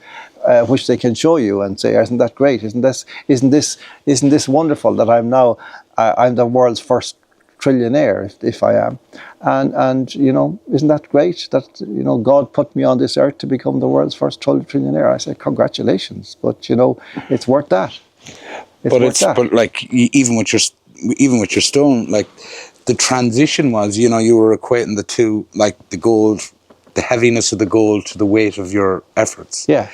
Which they can show you and say, isn't that great? Isn't this wonderful that I'm the world's first trillionaire, if I am, and isn't that great that God put me on this earth to become the world's first trillionaire? I say congratulations, but it's worth that. But like even with your stone, like the transition was, you were equating the two, like the gold, the heaviness of the gold to the weight of your efforts. Yeah.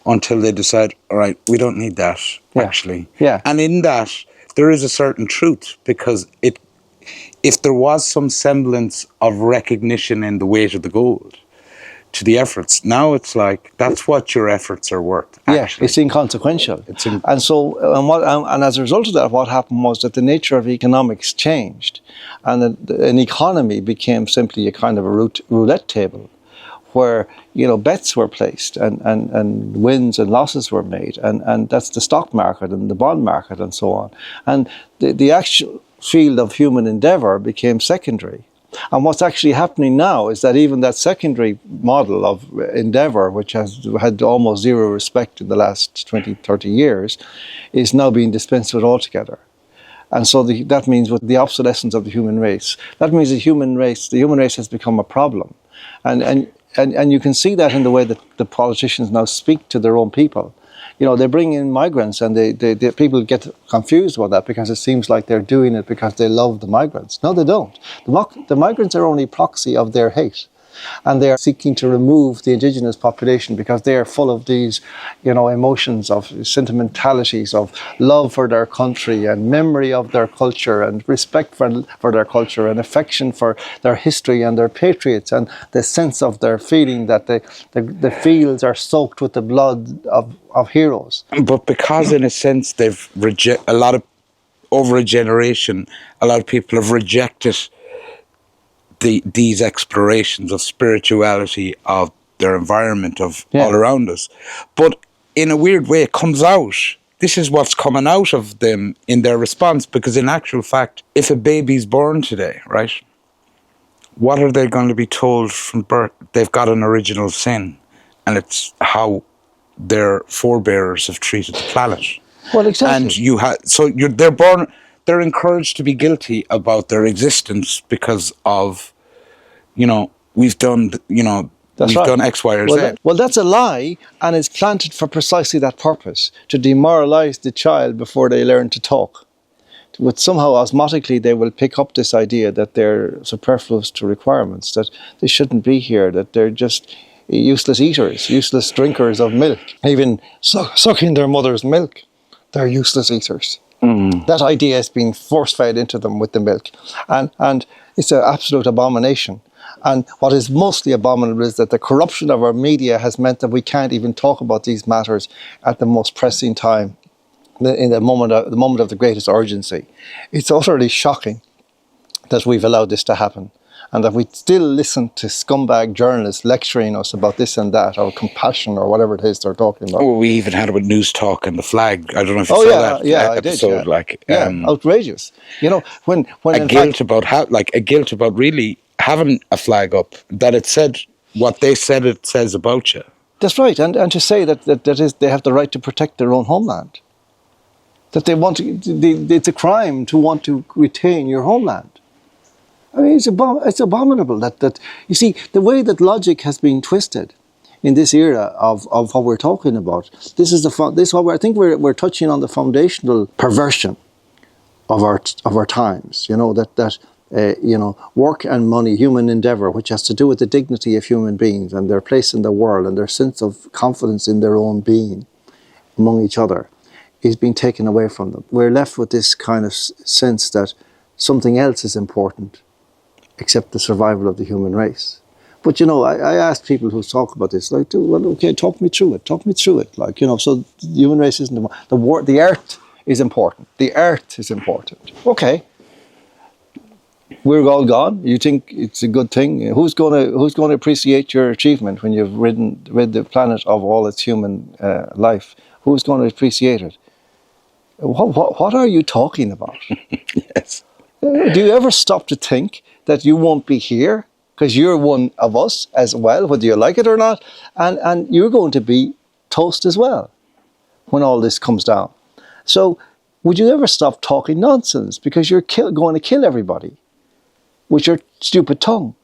Until they decide, all right, we don't need that, actually. Yeah. And in that, there is a certain truth, because if there was some semblance of recognition in the weight of the gold to the efforts, now it's like, that's what your efforts are worth, actually. Yeah, it's inconsequential. And as a result of that, what happened was that the nature of economics changed, and an economy became simply a kind of a roulette table, where bets were placed and wins and losses were made, and that's the stock market and the bond market and so on. And the actual field of human endeavour became secondary. And what's actually happening now is that even that secondary model of endeavour, which has had almost zero respect in the last 20, 30 years, is now being dispensed with altogether. And so that means with the obsolescence of the human race, that means the human race has become a problem. And you can see that in the way that the politicians now speak to their own people. They bring in migrants, and the people get confused about that, because it seems like they're doing it because they love the migrants. No, they don't. The migrants are only proxy of their hate. And they are seeking to remove the indigenous population because they are full of these, emotions of sentimentalities, of love for their country and memory of their culture and respect for their culture and affection for their history and their patriots, and the sense of their feeling that the fields are soaked with the blood of heroes. But because in a sense they've over a generation, a lot of people have rejected these explorations of spirituality, of their environment, of all around us. But in a weird way, it comes out. this is what's coming out of them in their response, because in actual fact, if a baby's born today, right, what are they going to be told from birth? They've got an original sin, and it's how their forebears have treated the planet. Well, exactly. And they're encouraged to be guilty about their existence because of, we've done, done X, Y, or Z. Well, that's a lie, and it's planted for precisely that purpose, to demoralize the child before they learn to talk. But somehow, osmotically, they will pick up this idea that they're superfluous to requirements, that they shouldn't be here, that they're just useless eaters, useless drinkers of milk. Even sucking their mother's milk, they're useless eaters. That idea has been force-fed into them with the milk. And it's an absolute abomination. And what is mostly abominable is that the corruption of our media has meant that we can't even talk about these matters at the most pressing time, in the moment of the greatest urgency. It's utterly shocking that we've allowed this to happen, and that we still listen to scumbag journalists lecturing us about this and that, or compassion, or whatever it is they're talking about. Oh, we even had it with News Talk and the flag. I don't know if you saw that episode. I did, outrageous. When a guilt about really having a flag up, that it said what they said it says about you. That's right, and to say that they have the right to protect their own homeland. That they want to, it's a crime to want to retain your homeland. I mean, it's abominable that you see, the way that logic has been twisted in this era of what we're talking about. This is what I think we're touching on the foundational perversion of our times. Work and money, human endeavor, which has to do with the dignity of human beings and their place in the world and their sense of confidence in their own being among each other, is being taken away from them. We're left with this kind of sense that something else is important except the survival of the human race. But I ask people who talk about this, like, talk me through it. So the human race isn't the earth is important. The earth is important. Okay. We're all gone. You think it's a good thing? Who's going to appreciate your achievement when you've rid the planet of all its human life? Who's going to appreciate it? What are you talking about? Yes. Do you ever stop to think that you won't be here because you're one of us as well, whether you like it or not, and you're going to be toast as well when all this comes down? So would you ever stop talking nonsense because you're going to kill everybody with your stupid tongue?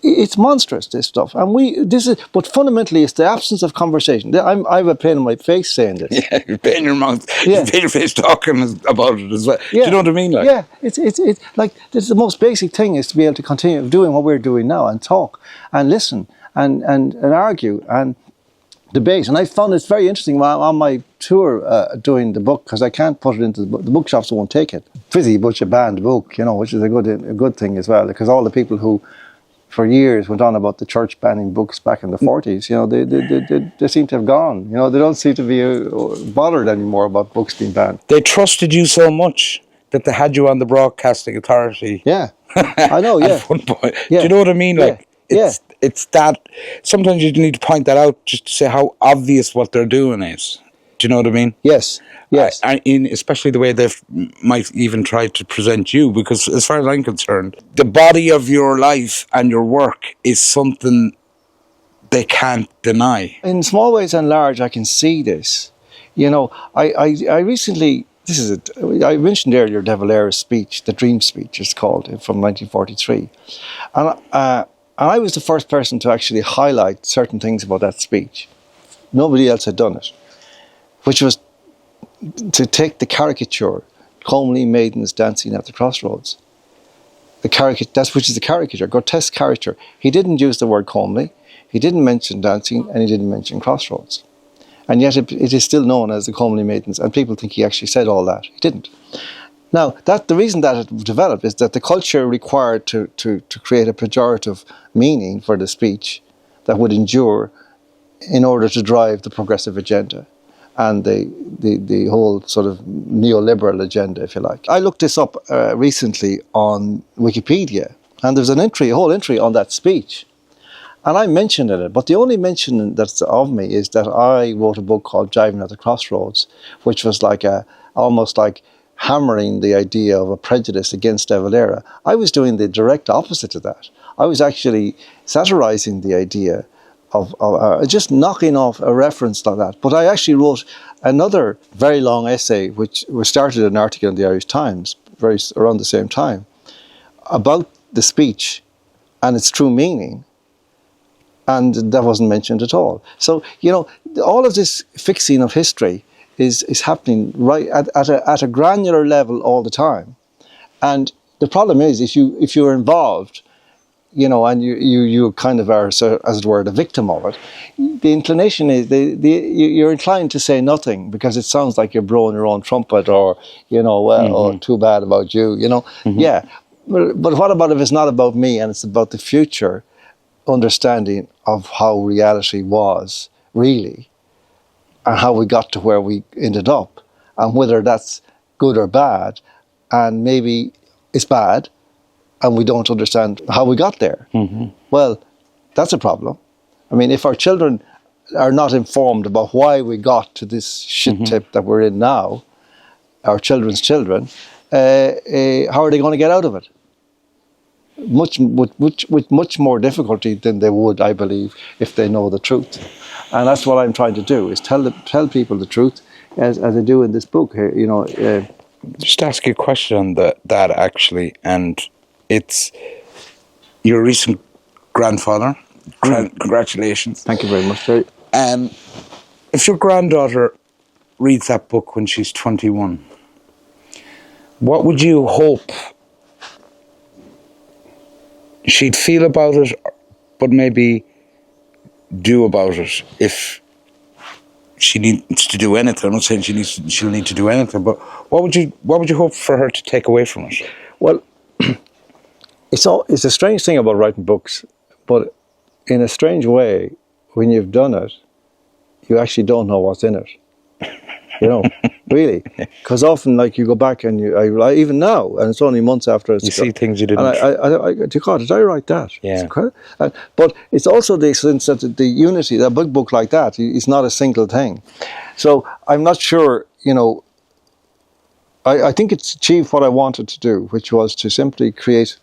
It's monstrous, this stuff. But fundamentally, it's the absence of conversation. I have a pain in my face saying this. Yeah, you're pain in your mouth. Yeah. You pain your face talking about it as well. Yeah. Do you know what I mean? Yeah, it's like, this is the most basic thing, is to be able to continue doing what we're doing now and talk and listen and argue and debate. And I found it's very interesting while on my tour doing the book, because I can't put it into the bookshops won't take it. Fizzy Butcher banned book, which is a good thing as well, because all the people who for years went on about the church banning books back in the 40s, they seem to have gone. They don't seem to be bothered anymore about books being banned. They trusted you so much that they had you on the broadcasting authority. Yeah, I know, yeah. At one point. Yeah. Do you know what I mean? It's that, sometimes you need to point that out just to say how obvious what they're doing is. Do you know what I mean? Yes. Especially the way they might even try to present you, because as far as I'm concerned, the body of your life and your work is something they can't deny. In small ways and large, I can see this. I recently, I mentioned earlier De Valera's speech, the Dream Speech it's called, from 1943. And I was the first person to actually highlight certain things about that speech. Nobody else had done it, which was to take the caricature, comely maidens dancing at the crossroads. Which is the caricature, grotesque caricature. He didn't use the word comely, he didn't mention dancing, and he didn't mention crossroads. And yet it is still known as the comely maidens, and people think he actually said all that. He didn't. Now, the reason that it developed is that the culture required to create a pejorative meaning for the speech that would endure in order to drive the progressive agenda and the whole sort of neoliberal agenda, if you like. I looked this up recently on Wikipedia, and there's a whole entry on that speech. And I mentioned in it, but the only mention that's of me is that I wrote a book called Driving at the Crossroads, which was like almost like hammering the idea of a prejudice against De Valera. I was doing the direct opposite of that. I was actually satirizing the idea of just knocking off a reference like that. But I actually wrote another very long essay, which started an article in the Irish Times around the same time, about the speech and its true meaning. And that wasn't mentioned at all. So, you know, all of this fixing of history is happening right at a granular level all the time. And the problem is, if you're involved, you know, and you kind of are, so, as it were, the victim of it, the inclination is you're inclined to say nothing because it sounds like you're blowing your own trumpet, or, you know, well, oh, too bad about you, you know. Yeah, but what about if it's not about me and it's about the future understanding of how reality was really, and how we got to where we ended up, and whether that's good or bad, and maybe it's bad and we don't understand how we got there. Well, that's a problem. I mean, if our children are not informed about why we got to this shit tip that we're in now, our children's children, how are they going to get out of it? With much more difficulty than they would, I believe, if they know the truth. And that's what I'm trying to do, is tell people the truth, as I do in this book here. You know, just ask you a question on that actually, and it's your recent grandfather. Congratulations! Thank you very much, Gerry. If your granddaughter reads that book when she's 21, what would you hope she'd feel about it, but maybe do about it if she needs to do anything? I'm not saying she'll need to do anything, but what would you hope for her to take away from it? Well, it's a strange thing about writing books, but in a strange way, when you've done it, you actually don't know what's in it. You know, really, because often, like, you go back and I even now, and it's only months after it's, you see things you didn't. And God, did I write that? Yeah. But it's also the sense that the unity, that big book like that, is not a single thing. So I'm not sure. You know, I think it's achieved what I wanted to do, which was to simply create.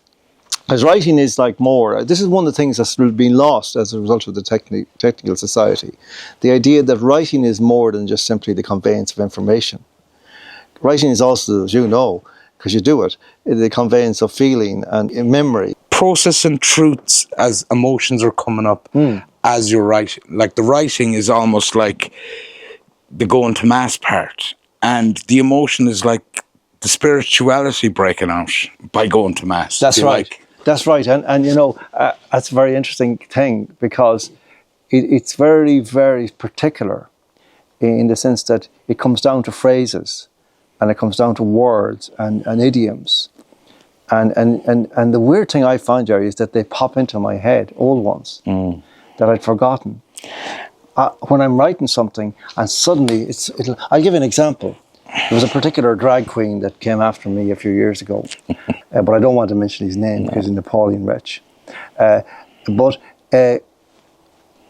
As writing is like more, this is one of the things that's been lost as a result of the technical society. The idea that writing is more than just simply the conveyance of information. Writing is also, as you know, because you do it, the conveyance of feeling and memory. Processing truths as emotions are coming up as you're writing. Like, the writing is almost like the going to mass part, and the emotion is like the spirituality breaking out by going to mass. That's right. That's right, and you know, that's a very interesting thing, because it's very, very particular in the sense that it comes down to phrases, and it comes down to words and idioms, and the weird thing I find, Gerry, is that they pop into my head, old ones that I'd forgotten. When I'm writing something, and suddenly I'll give you an example. There was a particular drag queen that came after me a few years ago, but I don't want to mention his name because he's an appalling wretch.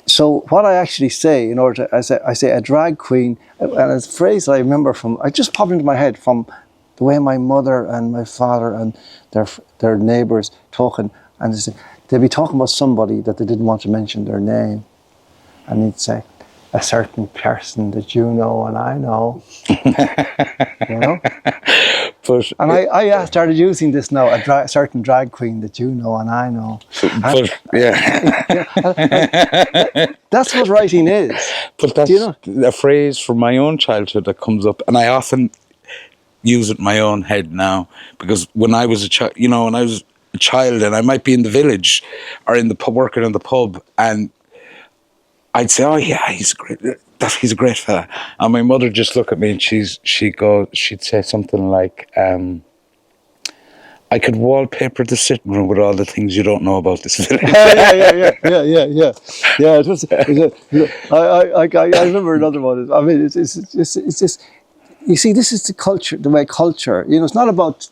So what I actually say, in order to, I say a drag queen, and it's a phrase I remember from, it just popped into my head from the way my mother and my father and their neighbours talking, and they'd be talking about somebody that they didn't want to mention their name, and he'd say, a certain person that you know and I know. You know? And I started using this now, a certain drag queen that you know and I know. That's what writing is. But that's, you know, a phrase from my own childhood that comes up, and I often use it in my own head now, because when I was a child, you know, when I was a child, and I might be in the village or in the pub, working in the pub, and I'd say, "Oh yeah, he's a great fella," and my mother just look at me and she'd say something like, "I could wallpaper the sitting room with all the things you don't know about this village." Yeah. It was. I remember another one. I mean, it's just. You see, this is the culture, the way culture. You know, it's not about.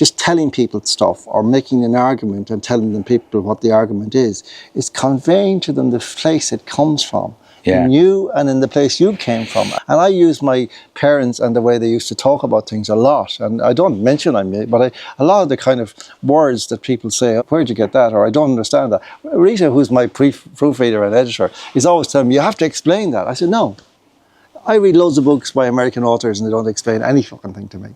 just telling people stuff or making an argument and telling them people what the argument is. It's conveying to them the place it comes from. Yeah. In you and in the place you came from. And I use my parents and the way they used to talk about things a lot. And I don't mention but a lot of the kind of words that people say, where'd you get that? Or I don't understand that. Rita, who's my proofreader and editor, is always telling me, you have to explain that. I said, no. I read loads of books by American authors and they don't explain any fucking thing to me.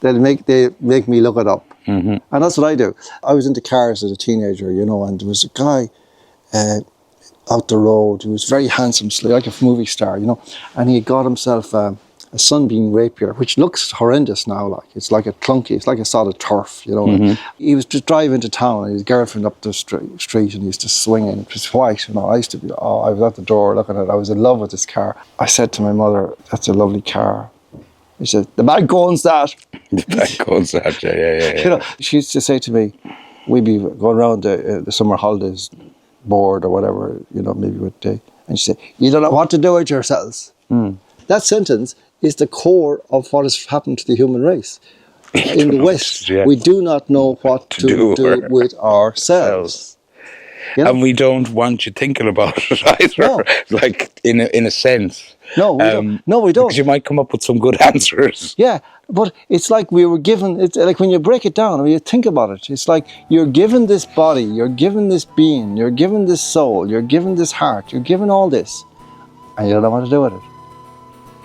They make me look it up. Mm-hmm. And that's what I do. I was into cars as a teenager, you know, and there was a guy out the road who was very handsome, like a movie star, you know, and he got himself a Sunbeam rapier, which looks horrendous now, like it's like a clunky, it's like a solid turf, you know. Mm-hmm. He was to drive into town and his girlfriend up the street and he used to swing in. It was white, you know. I was at the door looking at it. I was in love with this car. I said to my mother, that's a lovely car. He said, the bank owns that. The bank owns that, yeah. You know, she used to say to me, we'd be going around the summer holidays, bored or whatever, you know, maybe with day, and she said, you don't know what to do with yourselves. That sentence is the core of what has happened to the human race. In the West, we do not know what to do with ourselves. You know? And we don't want you thinking about it either, no. Like in a sense. No, we don't. No, we don't. Because you might come up with some good answers. Yeah, but it's like we were given, it's like when you break it down, when you think about it, it's like you're given this body, you're given this being, you're given this soul, you're given this heart, you're given all this, and you don't know what to do with it.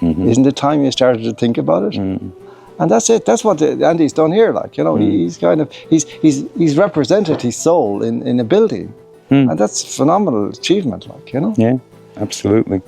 Mm-hmm. Isn't it time you started to think about it? Mm-hmm. And that's it. That's what Andy's done here. Like, you know, he's kind of he's represented his soul in a building, and that's a phenomenal achievement. Like, you know. Yeah, absolutely.